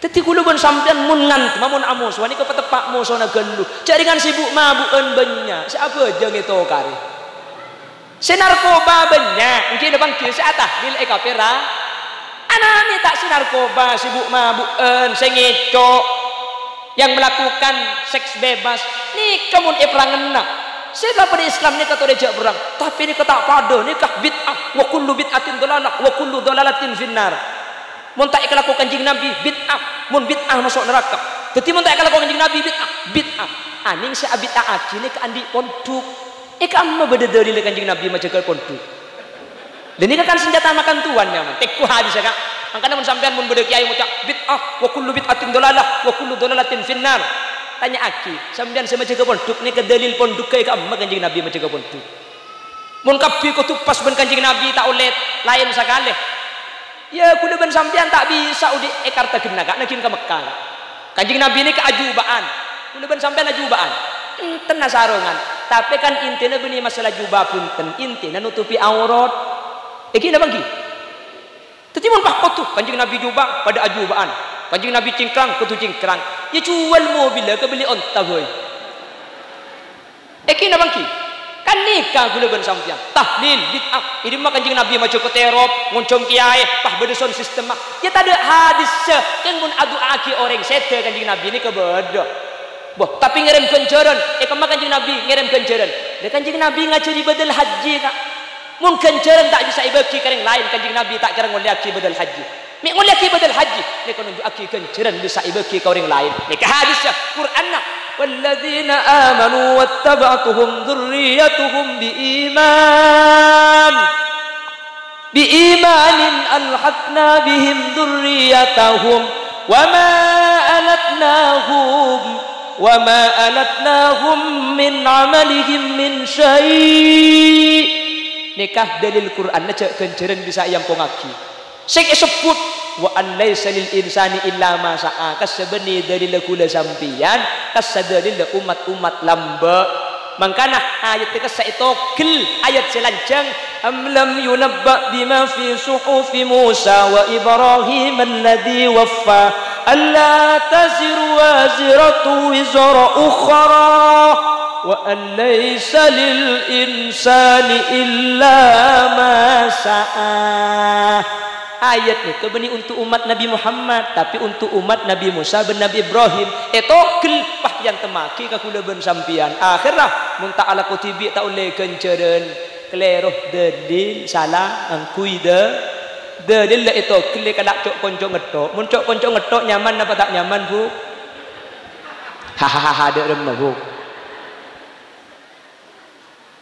Teti kula pun sampean mun ngan mamun amos wani ke petepak mo sona gelu. Cak dengan sibuk mabukan banyak. Siapa aja ngeto kare. Senarkoba banyak. Mungkin bangki seatah dil ekapera. Anane tak senarkoba sibuk mabukan sengecok. Yang melakukan seks bebas ni kamu perangena saya pada Islam ni kata rejak berang tapi ni kata pada ni kah bid'ah wa kullu bid'atin dalalah wa kullu dalalatin finnar mun tak ikhlaku kanjing Nabi bid'ah mun bid'ah masuk neraka tapi mun tak ikhlaku kanjing Nabi bid'ah aning si bid'ah aki ni ke andi ponduk amma beda dalil kanjing Nabi macam ke ponduk dan ini kan senjata makan tuannya man tekku hadis ya kak makanya mun sampean mun beda kiai ngucap bid'ah wa kullu bid'atin dalalah wa kullu dalalatin finnar tanya aki sampean sama jaga ponduk ni ke dalil ponduk ke amma kanjing Nabi macam ke ponduk mun kapi ko tupas ben kanjing Nabi tak oleh lain sakale ya kudu ben sampean tak bisa udi ekarta gena kak nakin ke Mekah kanjing Nabi ni keajubaan kudu ben sampean ajubaan enten sarongan tapi kan intinya beni masalah jubah punten intinya nutupi aurat iki na bangki tetapi mun pak kotuh kanjing Nabi jubah pada ajubaan kanjing Nabi cingkrang kutu cingkrang ya jual mobil ke beli onta boy kena bangki kan nikah gula ben sampean tahlil bid'ah ini mah kanjing Nabi macam koterop ngoncong kiai pah bedeson sistem mah ya tak ada hadis kan mun adu aki orang sete kanjing Nabi ni ke beda boh tapi ngirim kencaran kemah kanjing Nabi ngirim kencaran dia kanjing Nabi ngajari badal haji kak mun kencaran tak bisa ibaki kering lain kanjing Nabi tak kira ngoliaki badal haji mi ngoliaki badal haji ni kan nunjuk aki kencaran bisa ibaki ka orang lain ni ke hadis Quran nak walladzina amanu wattaba'tuhum dzurriyyatuhum biimanin alhaqna bihim dzurriyyatahum wama alatnahum min amalihim min syai' nikah dalil Quran cak kenceran bisa yang pongaki sing sebut wa an laisa lil insani illa ma sa'a kasabani dalil kula sampian kasadalil umat-umat lamba mangkana ayat ka saitokil ayat selancang am lam yunabba bima fi suhufi Musa wa Ibrahim alladhi waffa alla taziru waziratu wizra ukhra wa an laysa lil insani illa ma sa'a ayat ni kebeni untuk umat Nabi Muhammad tapi untuk umat Nabi Musa bin Nabi Ibrahim etokil pah yang temaki ka kula ben sampian akhirah mun tak ala kutibi tak oleh kenceren kleroh dedil salah angkui dedil la etokil kada cok konco ngetok mun cok konco ngetok nyaman apa tak nyaman bu hahaha ada rem bu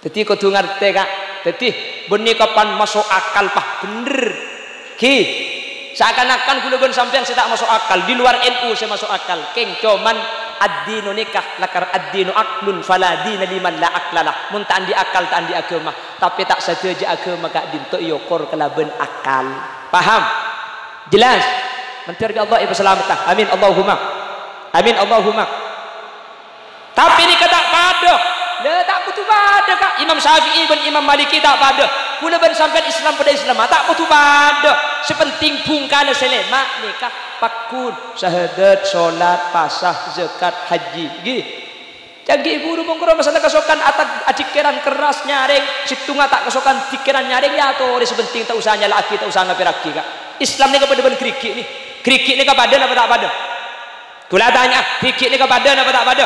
teti kudu ngerti kak teti beni kapan masuk akal pah bener ki seakan-akan kula ben sampean saya tak masuk akal di luar NU saya masuk akal keng cuman ad-dinu nikah lakar ad-dinu aqlun fala dina liman la aqlalah mun tak andi akal tak andi agama tapi tak setuju agama kak dinto yokor kelaben akal paham jelas menteri Allah ibu selamatah amin Allahumma tapi ni kata pada le tak butuh pada kak Imam Syafi'i dan Imam Maliki tak pada kula ben sampean Islam pada Islam tak butuh pada sepenting bungkana selema nikah pakun syahadat solat pasah zakat haji gi jagi ibu rumong karo masalah kasokan atak acikiran keras nyaring situnga tak kasokan tikiran nyaring ya to sepenting tak usah nyalaki tak usah ngapiraki kak Islam ni kepada ben krikik ni kepada apa tak pada kula tanya krikik ni kepada apa tak pada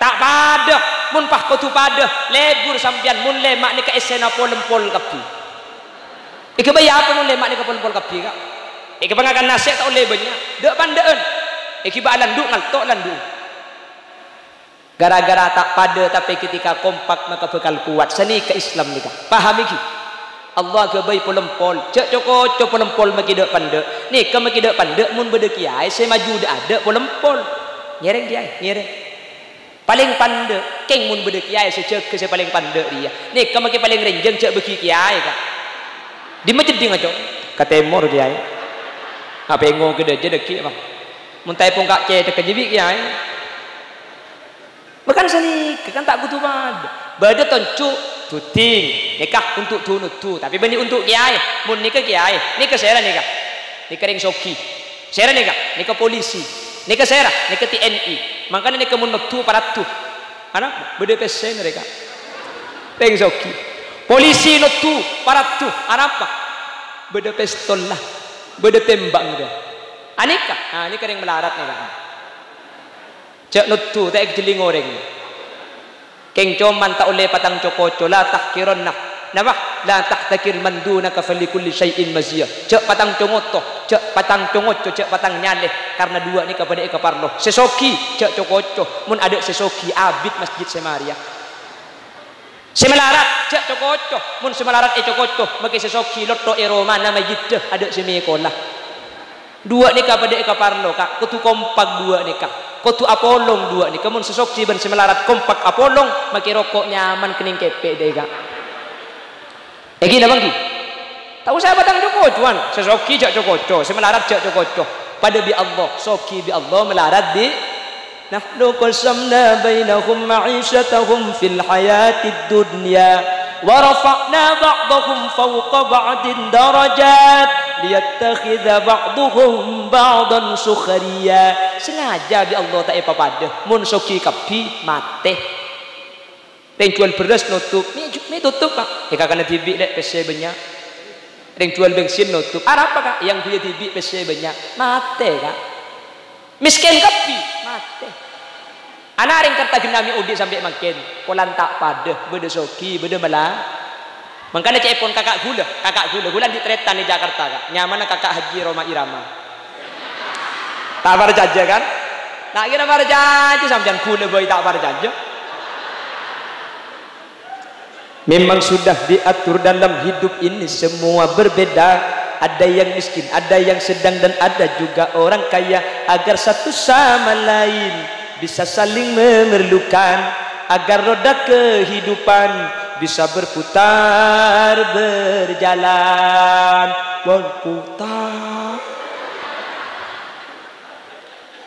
tak pada mun pah kutu pada lebur sampian mun lemak ni ka esena polempol kapi iki bayar apa mun lemak ni ka polempol kapi kak iki pangakan nasihat tak oleh banyak dek pandeun iki ba landu ngaltok landu gara-gara tak pada tapi ketika kompak maka bakal kuat seni ke Islam ni kak paham iki Allah ke bayi polempol cek coko polempol maki dek pandek ni ke maki dek pandek mun bede kiai saya maju dak ada polempol nyereng kiai nyereng paling pandek keng mun bede kiai secek ke saya paling pandek dia ni kamu ke paling renjeng cek beki kiai kak di masjid di ngaco katemor kiai apa ngo ke de deki apa mun tai pun kak ce teke jibi kiai bukan seni kan tak butuh bade toncu tuting nikah untuk tunut tu tapi bani untuk kiai mun nikah kiai nikah saya nikah nika ring soki sera nika polisi nika sera nika TNI makanya nika menutu paratu anak bede pesen mereka ring soki polisi nutu paratu apa bede pistol lah bede tembak dia anika nika ring melarat nika cek nutu tak jeling orang keng coman tak oleh patang cokoco la tahkironna nama la tahtakir man dunaka falikulli syai'in maziyah cek patang congoto cek patang congoco cek patang nyaleh karena dua ni kepada eka parlo sesoki cek cokoco mun ada sesoki abid masjid semaria semelarat cek cokoco mun semelarat cokoco bagi sesoki lotto eroma nama jiddah ada semikolah dua ni kepada eka parlo kak kutu kompak dua ni kak kotu apolong dua ni kamun sesoki ban semelarat kompak apolong maki rokok nyaman kening kepe deh kak gila bangki tahu saya batang cokocuan sesoki jak cokoco semelarat jak cokoco pada bi Allah soki bi Allah melarat bi nahnu qasamna bainahum ma'isyatahum fil hayatid dunya wa rafa'na ba'dahum fawqa ba'din darajat liyattakhidha ba'duhum ba'dan sukhriya sengaja bi Allah tak apa pada mun soki kapi mate ring jual beras nutup mi tutup kak ya kakak TV dek PC banyak ring jual bensin nutup apa kak yang punya TV PC banyak mate kak miskin kapi mate anak ring kerta genami udi sampai makin polan tak pada beda soki beda malah makanya cepon kakak gula di Tretan di Jakarta kak nyaman kakak Haji Roma Irama tak pada jaja kan tak kira pada jaja sampean gula boy tak pada jaja memang sudah diatur dalam hidup ini semua berbeda ada yang miskin ada yang sedang dan ada juga orang kaya agar satu sama lain bisa saling memerlukan agar roda kehidupan bisa berputar berjalan berputar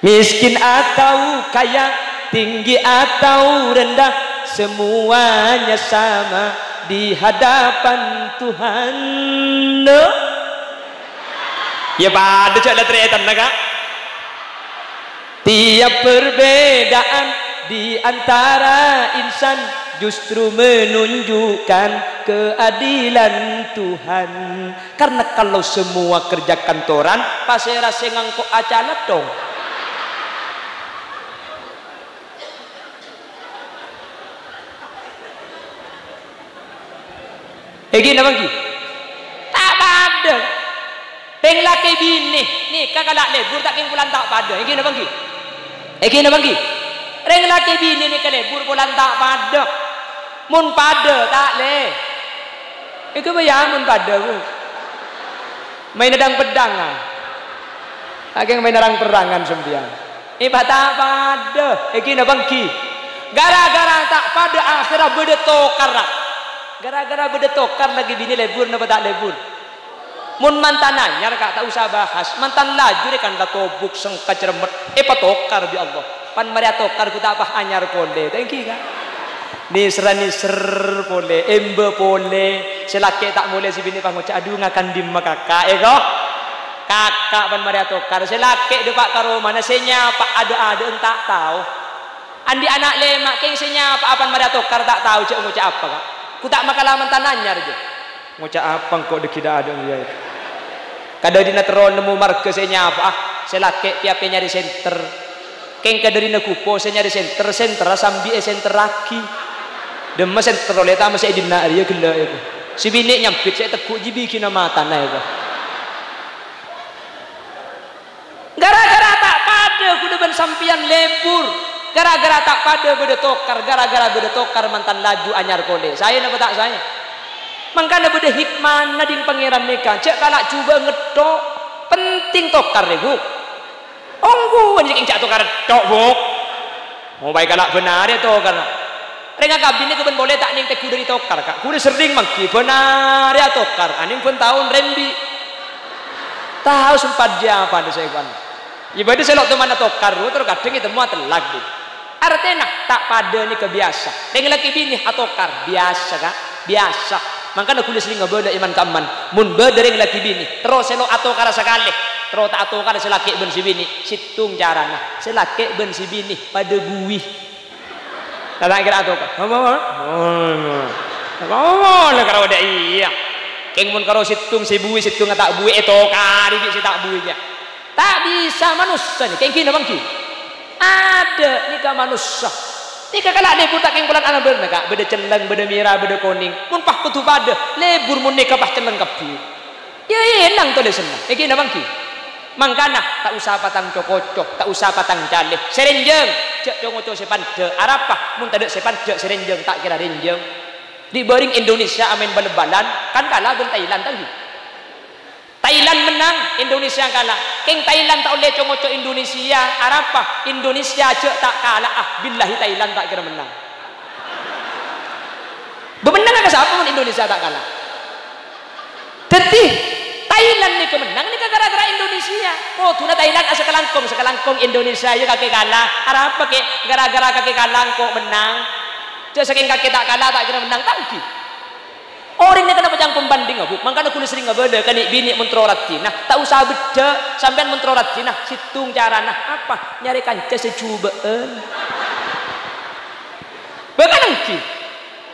miskin atau kaya tinggi atau rendah semuanya sama di hadapan Tuhan no? Ya pada cakap teriatan kak tiap perbedaan di antara insan justru menunjukkan keadilan Tuhan karena kalau semua kerja kantoran pasti rasa ngangkok acalat dong gini bang tak pada peng laki bini nih kakak lak lebur tak keng bulan tak pada gini bang gini bang reng laki bini nih ke lebur bulan tak pada mun pada tak le itu bayar mun pada bu main nedang pedang ageng main nedang perangan sembian tak pada gini bang gara-gara tak pada akhirnya beda tokar gara-gara beda tokar lagi bini lebur napa tak lebur mun mantan anyar kak tak usah bahas mantan laju kan tak tobuk sengka cermet patokar bi Allah pan maria tokar ku tak apa anyar pole thank you kak nisra pole embe pole selake tak boleh si bini pangoca aduh ngakan dim kakak kok kakak pan maria tokar selake de pak karo mana senya pak ada tak tahu andi anak lemak keng senya apa maria tokar tak tahu cek ngoca apa kak ku tak makalah mantan anyar je ngoca apa kok dekida ada dia itu kada dina teron nemu marga saya nyapa selake tiap nyari center keng kada dina kupo saya nyari center sambi center laki demes center oleh ta masih dina dia gila itu si bini nyampit saya tekuk jibi kina mata na itu gara-gara tak pada kudu ben sampian lebur gara-gara tak pada beda tokar gara-gara beda tokar mantan laju anyar kole saya napa tak saya makanya beda hikmah nading pangeran nikah cek kalak coba ngedok penting tokar nih bu onggu anjing cak tokar tok bu mau baik kalak benar ya tokar rengga kabinnya keben boleh tak ning teku dari tokar kak kudu sering mangki benar ya tokar aning pun tahun rembi tahu sempat dia pada saya kan ibadah selok teman tokar terus kadang itu semua telag deh artinya tak pada ni kebiasa dengan laki bini atokar biasa kak biasa makanya kulis linga beda iman kaman mun beda ring laki bini terus selo atokar sekali terus tak tahu kan selaki ben si bini situng carana selaki ben si bini pada buih tak kira atau kan nak karo ada iya keng mun karo situng si buih situng tak buih itu kari si tak buihnya tak bisa manusia nih keng kini bang ki ada nikah manusia nikah kalau lebur tak keng bulan anak berneka beda celeng beda mira beda kuning mun pah kutu pada lebur mun nikah pah celeng kapi ya enak tuh senang iki na bangki mangkana tak usah patang cokocok tak usah patang caleh serenjeng cek congoco sepande arapah mun tade sepande serenjeng tak kira renjeng di bering Indonesia amin bal-balan kan kalah ben Thailand tadi Thailand menang Indonesia kalah keng Thailand tak oleh congoco Indonesia arapah Indonesia cek tak kalah billahi Thailand tak kira menang bemenang ke siapa mun Indonesia tak kalah tetih Thailand ni kemenang ni gara-gara Indonesia. Oh, tuna Thailand sekelangkong Indonesia ya kaki kalah. Arab apa ke gara-gara kaki kalah kok menang. Jadi saking kaki tak kalah tak kira menang tangki. Orang ni kenapa jangan pembanding abu? Makanya kulis sering ngabada kan bini mentroratina. Tak usah beda sampean mentroratina. Situng cara nah apa? Nyari kanca secubaan. Bahkan angki.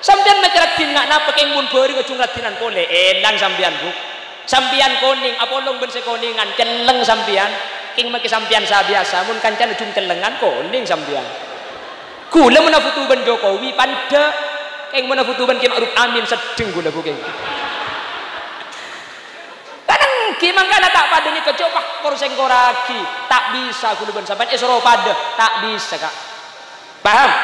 Sampean macaratin nak napa keng mun beri kecungratinan kole elang sampean bu. Sampian kuning apolong ben sekoningan celeng sampian king make sampian sa biasa mun kancan ujung celengan kuning sampian kula menafutu ben Jokowi pande king menafutu ben Ki Ma'ruf Amin sedeng kula bu king kadang ki mangkana tak pada ni kecoba korseng koraki tak bisa kula ben sampean esro pada tak bisa kak paham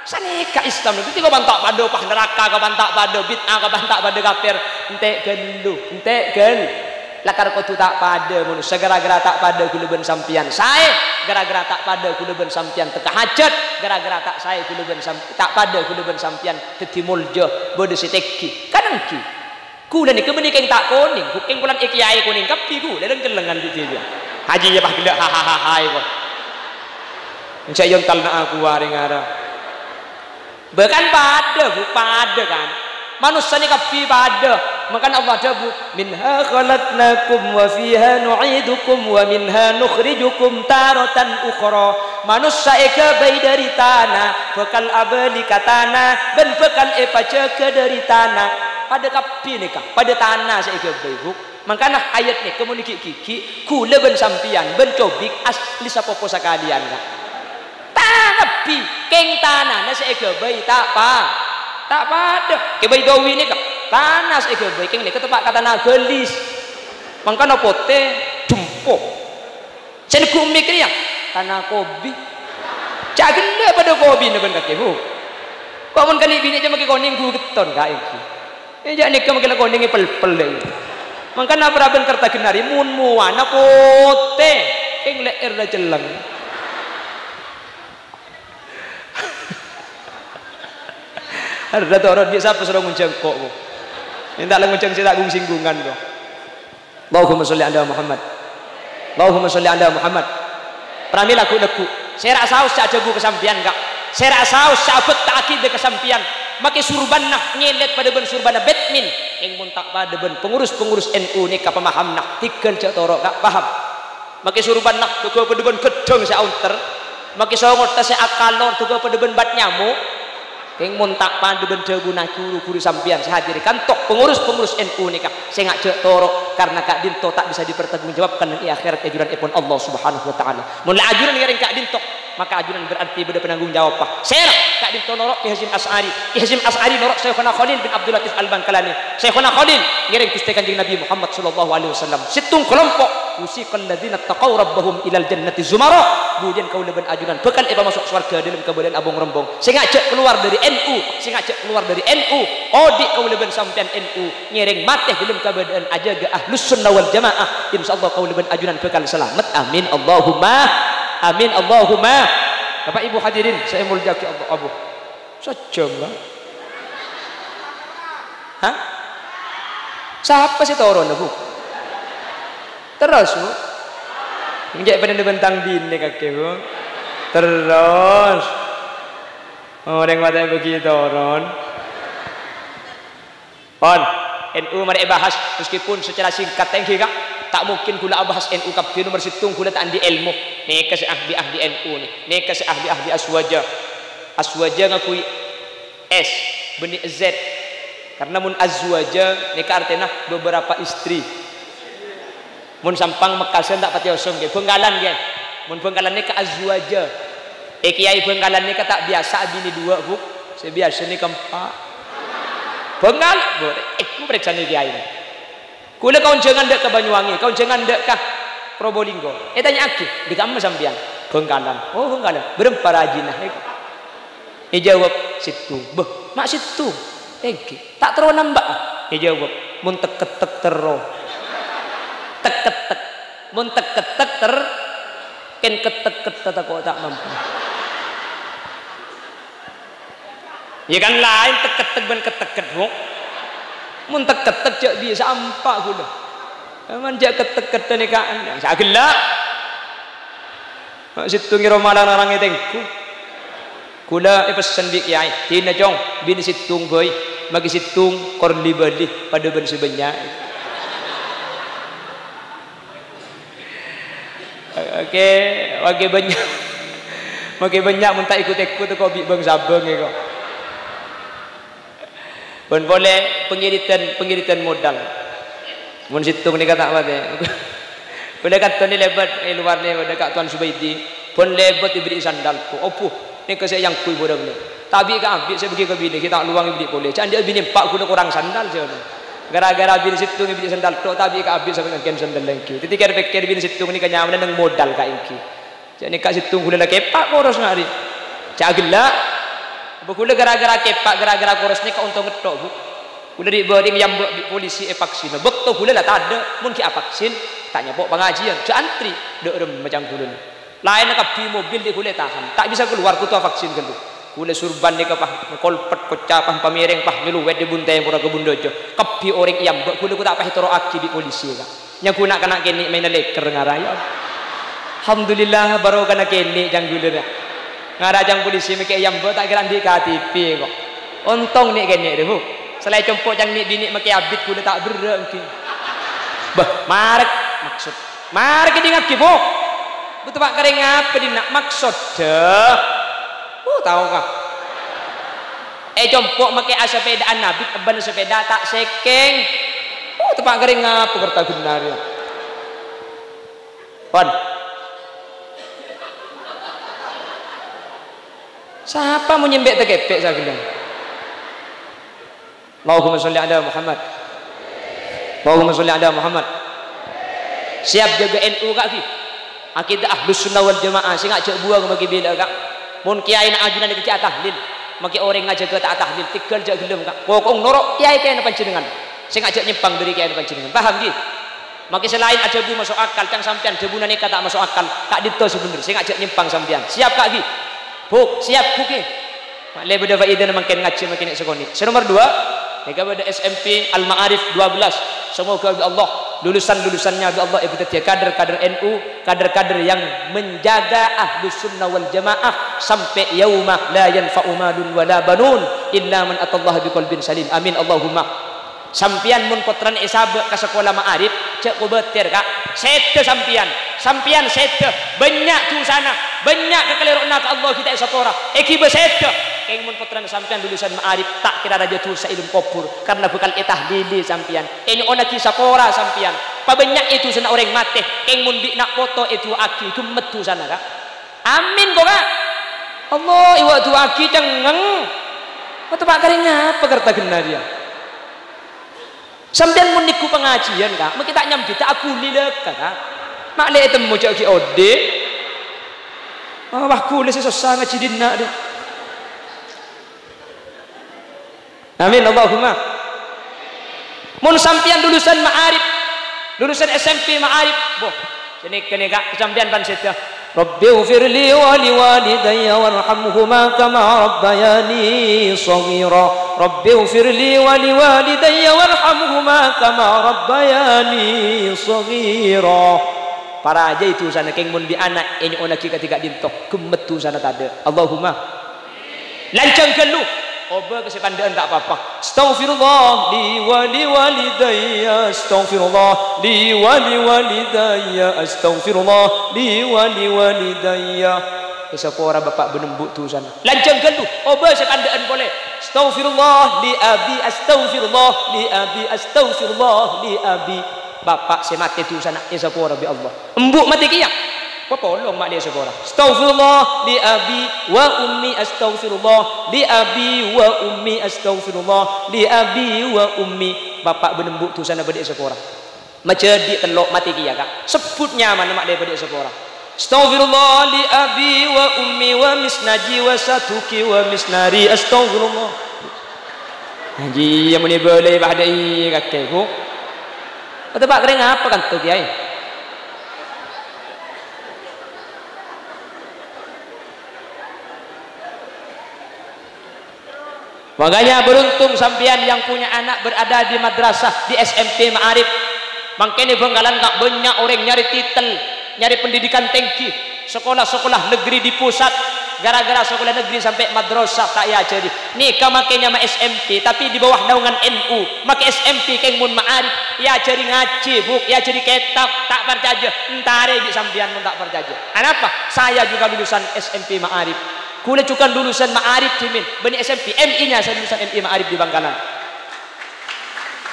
sanika Islam itu kau bantak pada pah neraka kau bantak pada bid'ah kau bantak pada kafir entek gelu entek gel lakar kau tu tak pada mun segera-gera tak pada kula ben sampian saya gara-gara tak pada kula ben sampian teka hajat gara-gara tak saya kula ben tak pada kula ben sampian teti muljo bodo seteki kadang ki kula ni kemeni keng tak kuning keng bulan kiai kuning kapi ku ledeng celengan di dia haji ya pah gila hahaha kok encak yang talna aku waring ara bahkan pada kan manusia ni kapi pada makanya Allah jabu minha khalaqnakum wa fiha nu'idukum wa minha nukhrijukum taratan ukhra manusia eka bayi dari tanah bekal abali katana dan bekal epaca dari tanah pada kapi ni kah pada tanah saya eka bayi makanya ayat ni kemunik kiki kula ben sampian ben cobik asli sapopo sakalian kah tapi keng tanah nasi ekebai tak pada kebai dawi ni kak tanah si ekebai keng ni ketepak kata nagelis mangkana pote jumpo sen kumik ni ya tanah kobi cagin dia pada kobi ni benda kebu kau mun kali bini je maki koning ku keton ka iki jak ni ke maki koning pel-pel deh mangkana praben kerta genari mun muana pote keng leer da celeng ada tu orang dia siapa suruh nguncang kok bu minta lah nguncang saya tak singgungan tu Allahumma sholli ala Muhammad Allahumma sholli ala Muhammad pramila aku deku saya rasa saus cak jago kesampian kak saya rasa saus cabut tak akid kesampian make surban nak nyelet pada ben surban Batman yang muntak pada ben pengurus NU ni kak pemaham nak tikel cak torok kak paham make surban nak tu pada ben gedong saya unter make songot saya akalor tu pada ben bat nyamuk keng muntak pandu benda guna guru sampian saya hadir kantok pengurus NU ni kak saya ngak cek torok karena kak dinto tak bisa dipertanggungjawabkan di akhirat ajuran ipun Allah subhanahu wa ta'ala mulai ajuran ngereng kak dinto maka ajuran berarti beda penanggung jawab pak saya kak dinto norok Ki Hasyim As'ari norok Syekhuna Khalil bin Abdul Latif Al-Bangkalani Syekhuna Khalil ngereng kusti kanjeng Nabi Muhammad sallallahu alaihi wasallam situng kelompok usiqal ladzina taqaw rabbahum ilal jannati zumara kemudian kau leben ajunan bekan masuk surga dalam kemudian abong rembong saya ngajak keluar dari NU odik kau leben sampean NU nyereng mateh dalam keadaan aja ke ahlus sunnah wal jamaah insyaallah kau leben ajunan bekal selamat amin Allahumma Bapak Ibu hadirin saya muljaki Allah abu sejam lah hah siapa sih toron bu terus bu menjadi pada bentang bini kakek bu terus orang kata begitu toron on NU mari bahas meskipun secara singkat tengki kak tak mungkin kula bahas NU kabeh nomor situng kula tak andi ilmu nek ke ahli NU ni nek ke ahli aswaja ngakui S benih Z karena mun azwaja nek artinya beberapa istri mun sampang mekasen tak pati osong ge bengkalan ge mun bengkalan nek azwaja kiai bengkalan nek tak biasa bini dua bu saya biasa ni keempat Bengal, aku periksa ni kiai. Kula kau jangan dek ke Banyuwangi, kau jangan dek ke Probolinggo. Tanya aku, di kamu sampean Bengkalan. Oh Bengkalan, berapa rajinah? Jawab situ, mak situ. Tak terus nambah. Jawab, mun tek terus. Tek, mun tek ter, ken ketek kok tak mampu. Ya kan lain tek ben ketek bro. Mun tek cek biasa ampak kula. Aman jak ketek nikaan. Sagelak. Mak situ ngira malah orang etengku. Kula pesen bi kiai, tina jong bin situng boy, magi situng korli bali pada ben sebanyak. Oke, wage banyak. Wage banyak mun tak ikut-ikut kok bi bang sabeng kok. Pun boleh pengiritan modal. Mun situng ni kata apa teh? Boleh kata ni lebat luar ni dekat Tuan Subaidi. Pun lebat diberi sandal tu. Opo ni ke saya yang kui bodoh ni. Tapi kan ambil saya pergi ke bini kita luang beli boleh. Jangan dia bini pak kuda kurang sandal je. Gara-gara bini situng beli sandal tu tapi kan ambil sampai kan sandal lagi. Ketika fikir bini situng ni kenyamanan dengan modal ka ingki. Jadi kat situng kuda lagi pak boros ngari. Cagila Kula gara-gara kepak gara-gara koros ni kau untung ngetok bu. Kula di boarding yang buat polisi vaksin. Bekto kula lah tak ada. Mungkin vaksin tanya pok pengajian. Antri dek rem macam kula ni. Lain nak di mobil di kula tahan. Tak bisa keluar kutu vaksin kelu. Kula surban ni kapah kolpet kocapah pamireng pah miluwet di buntai pura kebun dojo. Kapi orang yang buat kula tak pah toro aki di polisi kan. Yang kuna kena kini main leker ngaraya. Alhamdulillah baru kena kini jang kula ni. Ngarajang polisi make yang buat tak kira di KTP kok. Untung ni kene deh bu. Selain compok jang ni bini make abit kuda tak berengki. Bah, marek maksud. Marek di ngaki bu. Betul pak kering apa di nak maksud dah. Tahu kah? Compok make sepedaan nabi ban sepeda tak sekeng. Tepak kering apa kerta benar ya. Pon. Siapa mau nyembek tekepek saya bilang. Allahumma sholli ala Muhammad. Allahumma sholli ala Muhammad. Siap jaga NU kak ki. Akidah Ahlus Sunnah wal Jamaah sing ngajak buang bagi bila kak. Mun kiai nak ajunan ke tahlil, maki orang ngajak ke tahlil tikel jak gelem kak. Pokok norok kiai kiai panjenengan. Sing ngajak nyempang dari kiai panjenengan. Paham ki? Maki selain aja bu masuk akal cang sampean debunan nikah tak masuk akal. Kak dito sebener sing ngajak nyempang sampean. Siap kak ki? Buk, siap buki. Maklum pada faedah makin ngaji makin sekoni. Nomor 2, kepada SMP Al-Ma'arif 12. Semoga Allah lulusan-lulusannya Allah ibtidaiyah kader-kader NU, kader-kader yang menjaga Ahlus Sunnah wal Jamaah sampai yaumah la yanfa'u malun wala banun illa man atallaha biqalbin salim. Amin Allahumma. Sampian mun potran isab ke sekolah Ma'arif cek ko beter kak. Sete sampian sete banyak tu sana banyak kekeliruna ke Allah kita sapora eki besete keng mun potran sampian lulusan Ma'arif tak kira raja tu sa ilmu kopur karena bekal tahlili sampian ini ona ki sapora sampian pa banyak itu sana orang mate keng mun di nak foto itu aki itu metu sana kak. Amin kok kak. Allah iwa tu aki cengeng apa pak karingnya apa kerta genar ya. Sampean mun niku pengajian kak, mek tak nyambi tak aku lilek kak. Mak lek temu cak ki ode. Wah kule sesosah ngaji dinna deh. Amin Allahumma. Mun sampean lulusan Ma'arif, lulusan SMP Ma'arif, boh. Sini kene kak sampean ban setya. Rabbi ighfirli wa liwalidayya warhamhuma kama rabbayani shaghira. Rabbi ighfirli wa liwalidayya warhamhuma kama rabbayani shaghira. Para aja itu sana keng mun di anak ini ona ki ketika dintok gemetu sana tade. Allahumma. Lancang gelu oba kesepandaan tak apa-apa. Astaghfirullah li walidayya, astaghfirullah li walidayya, astaghfirullah li walidayya. Siapa orang bapak benembuk tu sana. Lancang gelu, oba sepandaan boleh. Astaghfirullah li abi, astaghfirullah li abi, astaghfirullah li abi. Bapak semati tu sana. Siapa orang bi Allah. Embuk mati kia. Apa tolong mak dia seorang. Astaghfirullah li abi wa ummi, astaghfirullah li abi wa ummi, astaghfirullah li abi wa ummi. Bapak benembuk tu sana bedik seorang. Macam dia telok mati kia kak. Sebut nyaman mak dia bedik seorang. Astaghfirullah li abi wa ummi wa misnaji wa satuki wa misnari, astaghfirullah. Haji yang ni boleh bahdai kakekku. Kata pak kering apa kan tu kiai? Makanya beruntung sampean yang punya anak berada di madrasah, di SMP Ma'arif. Makanya Bengkalan tak banyak orang nyari titel, nyari pendidikan tinggi. Sekolah-sekolah negeri di pusat, gara-gara sekolah negeri sampai madrasah tak ya jadi. Nih makanya ma SMP tapi di bawah naungan NU. Maka SMP keng mun Ma'arif ya jadi ngaji, buk ya jadi kitab tak percaya. Entare di sampean mun tak percaya. Kenapa? Saya juga lulusan SMP Ma'arif. Kula juga lulusan Ma'arif Jimin, bani SMP, MI-nya saya lulusan MI Ma'arif di Bangkalan.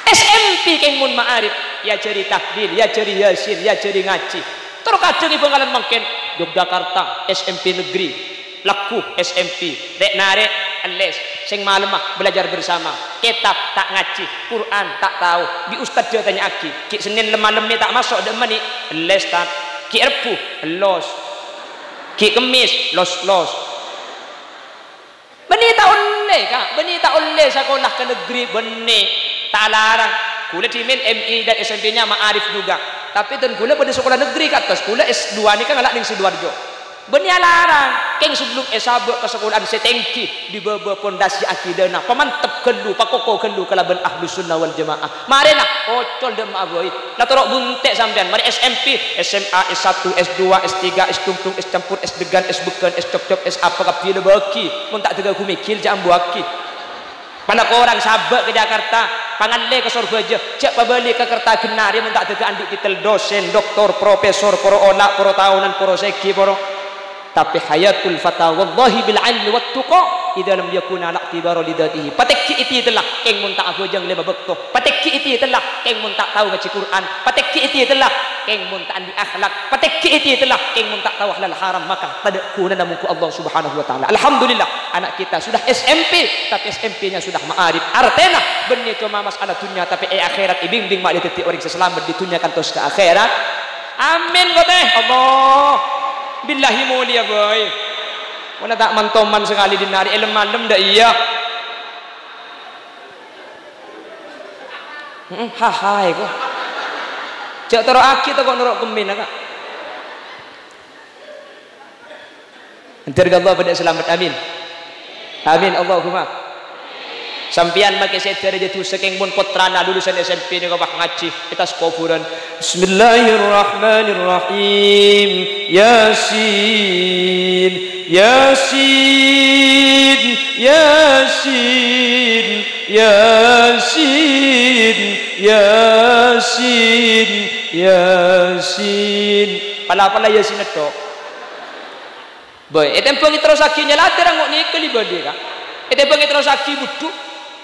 SMP keng mun Ma'arif, ya jadi takbir, ya jadi yasin, ya jadi ngaji. Terus kadang di Bangkalan makin Yogyakarta SMP negeri, laku SMP, rek narek les, sing malam belajar bersama, kitab tak ngaji, Quran tak tahu. Di ustaz dia tanya aki, ki Senin lemah tak masuk demen ni, les tak, ki Rebu los, ki Kemis los. Beni tak oleh kak, beni tak oleh sekolah ke negeri, beni tak larang. Kula Jimin MI dan SMP-nya Ma'arif juga. Tapi dan kula pada sekolah negeri kat atas, kula S2 ni kan ngalak ning Sidoarjo. Beni larang, keng sebelum S1 ke sekolahan setengki di bawah pondasi akidana. Pemantep gelu, pakoko gelu kalaban Ahlus Sunnah wal Jamaah. Marena ocol dem aboy. La torok buntek sampean, mari SMP, SMA, S1, S2, S3, S tungtung, S campur, S degan, S bukan, S cop-cop, S apa kapil baki. Mun tak tega ku mikir jam buaki. Pada orang sabak ke Jakarta, panganle ke Surabaya, cek pabali ke Kertagenari mun tak tega andik titel dosen, doktor, profesor, poro onak, poro tahunan, poro seki, poro. Tapi hayatul fata wallahi bil ilmi wat tuqa idza lam yakuna ala i'tibar lidatihi. Patekki iti telah keng mun tak agojang le babekto. Patekki iti telah keng mun tak tahu ngaji Quran. Patekki iti telah keng mun tak andi akhlak. Patekki iti telah keng mun tak tahu halal haram, maka tada kuna namuku Allah Subhanahu wa taala. Alhamdulillah anak kita sudah SMP tapi SMP-nya sudah Ma'arif. Artena benih cuma masalah dunia tapi akhirat ibimbing mak dititi orang seselamat ditunyakan terus ke akhirat. Amin goteh Allah. Billahi mulia boy. Mana tak mantoman sekali dinari malam dah iya. Hai kok. Cak taro aki tu kok norok kemin kak. Antar Allah pada selamat amin. Amin Allahumma. Sampian makai seter je tu sekeng mun putrana lulusan SMP ni kau bak ngaji kita sekufuran. Bismillahirrahmanirrahim. Yasin Yasin Yasin Yasin Yasin Yasin. Pala-pala Yasin itu. Boy, etem pengi terus akinya lah terang ngok ni kali badi kak. Etem pengi terus aki butuh.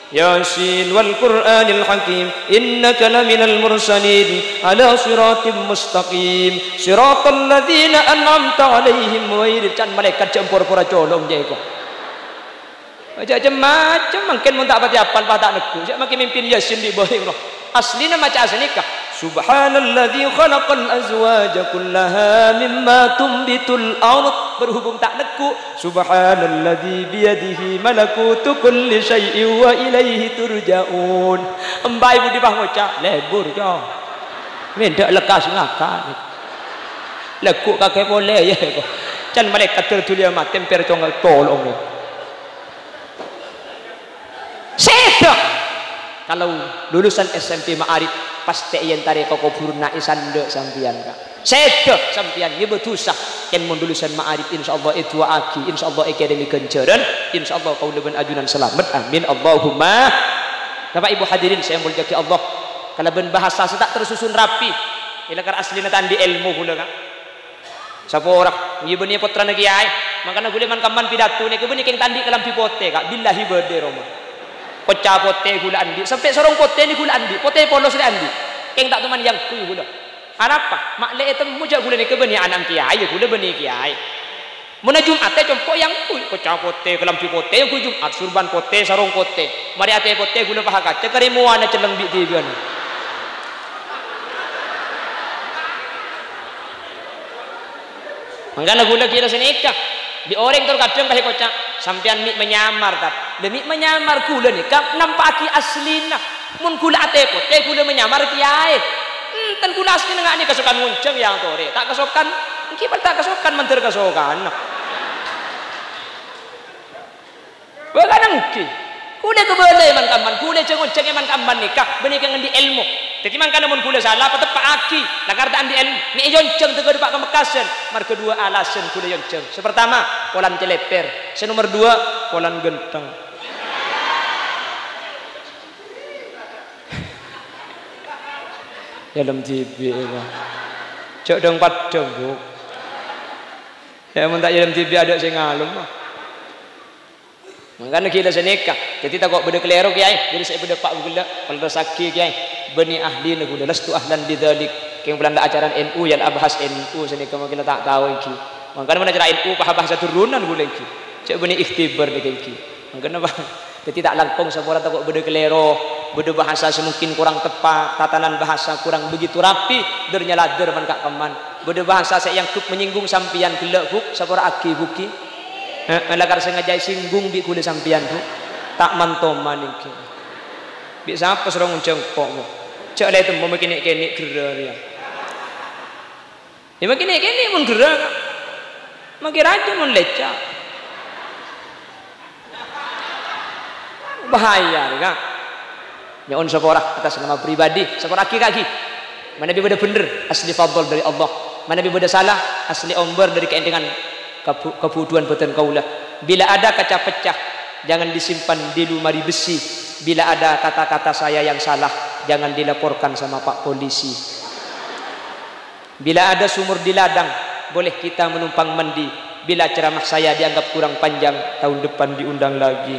Yasin wal Qur'anil Hakim innaka laminal mursalin ala siratim mustaqim siratal ladzina an'amta alaihim ghairil can malaikat campur pura colong je ko macam-macam mungkin mun tak baca apal tak neku jak makin mimpin Yasin di bawah aslina macam asnikah subhanalladzi khalaqal azwaja kullaha mimma tumbitul ard berhubung tak neku subhanalladzi biyadihi malakutu kulli syai'in wa ilaihi turja'un embai budi bah ngocak lebur jo mendak lekas ngakak lekuk kakek boleh ya ko can malaikat tertulia mat temper tongal tolong sedah kalau lulusan SMP Ma'arif pasti yang tarik kau purna isande sampian kak sedah sampian ye betusah ken mun lulusan ma'arif insyaallah itu aki insyaallah akademi kencaran insyaallah kau leban ajunan selamat amin Allahumma. Bapak Ibu hadirin saya mulyaki Allah, kalau ben bahasa saya tak tersusun rapi ilakar aslina tandi ilmu hula kan sapa orang ieu beuni putra na kiai makana gule man kamman pidato ni kebeuni keng tandi kalam pipote kak billahi bade roma pecah pote gula andi sampai sorong pote ni gula andi pote polos ni andi keng tak teman yang kuy gula apa mak le etem muja gula ni kebeuni anak kiai gula beuni kiai muna Jumat teh compo yang kuy pecah pote kalam pipote yang kuy Jumat surban pote sarong pote mari ate pote gula paha kaca karimuana celeng bi tibian. Mangkana gula kira senika di orang terkadang pakai kocak sampean mik menyamar tak demi menyamar gula ni kak nampaki aslina mun gula atepo teh gula menyamar kiai ten gula asli nengak ni kesukaan ngunceng yang tore tak kesukaan kibat tak kesukaan menteri kesukaan bagaimana mungkin gula kebalai man kamban gula cengunceng man kamban nikah benih kang di ilmu jadi mangkana mun gula salah patep pak aki lakartaan di ilmu ni yonceng teu pak kemekasan mar kedua alasan gula yonceng sepertama polan celeper nomor 2 polan genteng dalam TV cok dong padang bu ya mun tak dalam TV ada sing ngalum makanya kita senikah jadi tak kok beda kelero kiai jadi saya beda pak gula kalau saki kiai bani ahli lagu lastu ahlan bidzalik keng belanda ajaran NU yang abahas NU senikah kita tak tahu iki makanya mana acara NU bahasa turunan gula iki cek bani ikhtibar dek iki makanya apa jadi tak langkong sapora tak kok beda kelero beda bahasa semungkin kurang tepat tatanan bahasa kurang begitu rapi dernya lader man kak keman beda bahasa saya yang kup menyinggung sampian gelek buk sapora aki buki melakar sengaja singgung bi kule sampian tu tak mantoman iki bi sapa serong jengkok mo cek le temu kene kene gerar ya ya kene kene mun gerar makin aja mun lecak bahaya kan ya on seporah atas nama pribadi seporah kaki mana bi beda bener asli fadl dari Allah mana bi beda salah asli omber dari keendengan kebutuhan beten kaulah bila ada kaca pecah jangan disimpan di lemari besi bila ada kata-kata saya yang salah jangan dilaporkan sama Pak Polisi bila ada sumur di ladang boleh kita menumpang mandi bila ceramah saya dianggap kurang panjang tahun depan diundang lagi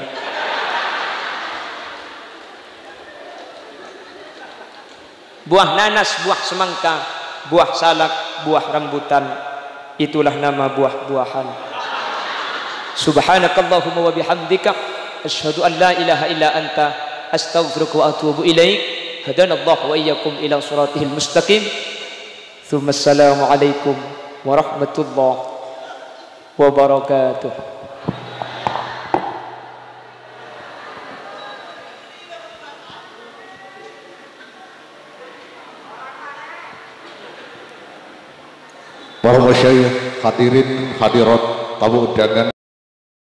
buah nanas buah semangka buah salak buah rambutan itulah nama buah-buahan. Subhanakallahumma wa bihamdika asyhadu an la ilaha illa anta astaghfiruka wa atubu ilaik. Hadanallahu wa iyyakum ila siratihil mustaqim. Tsumma assalamu alaikum warahmatullahi wabarakatuh. Para masyayikh, hadirin hadirat tamu undangan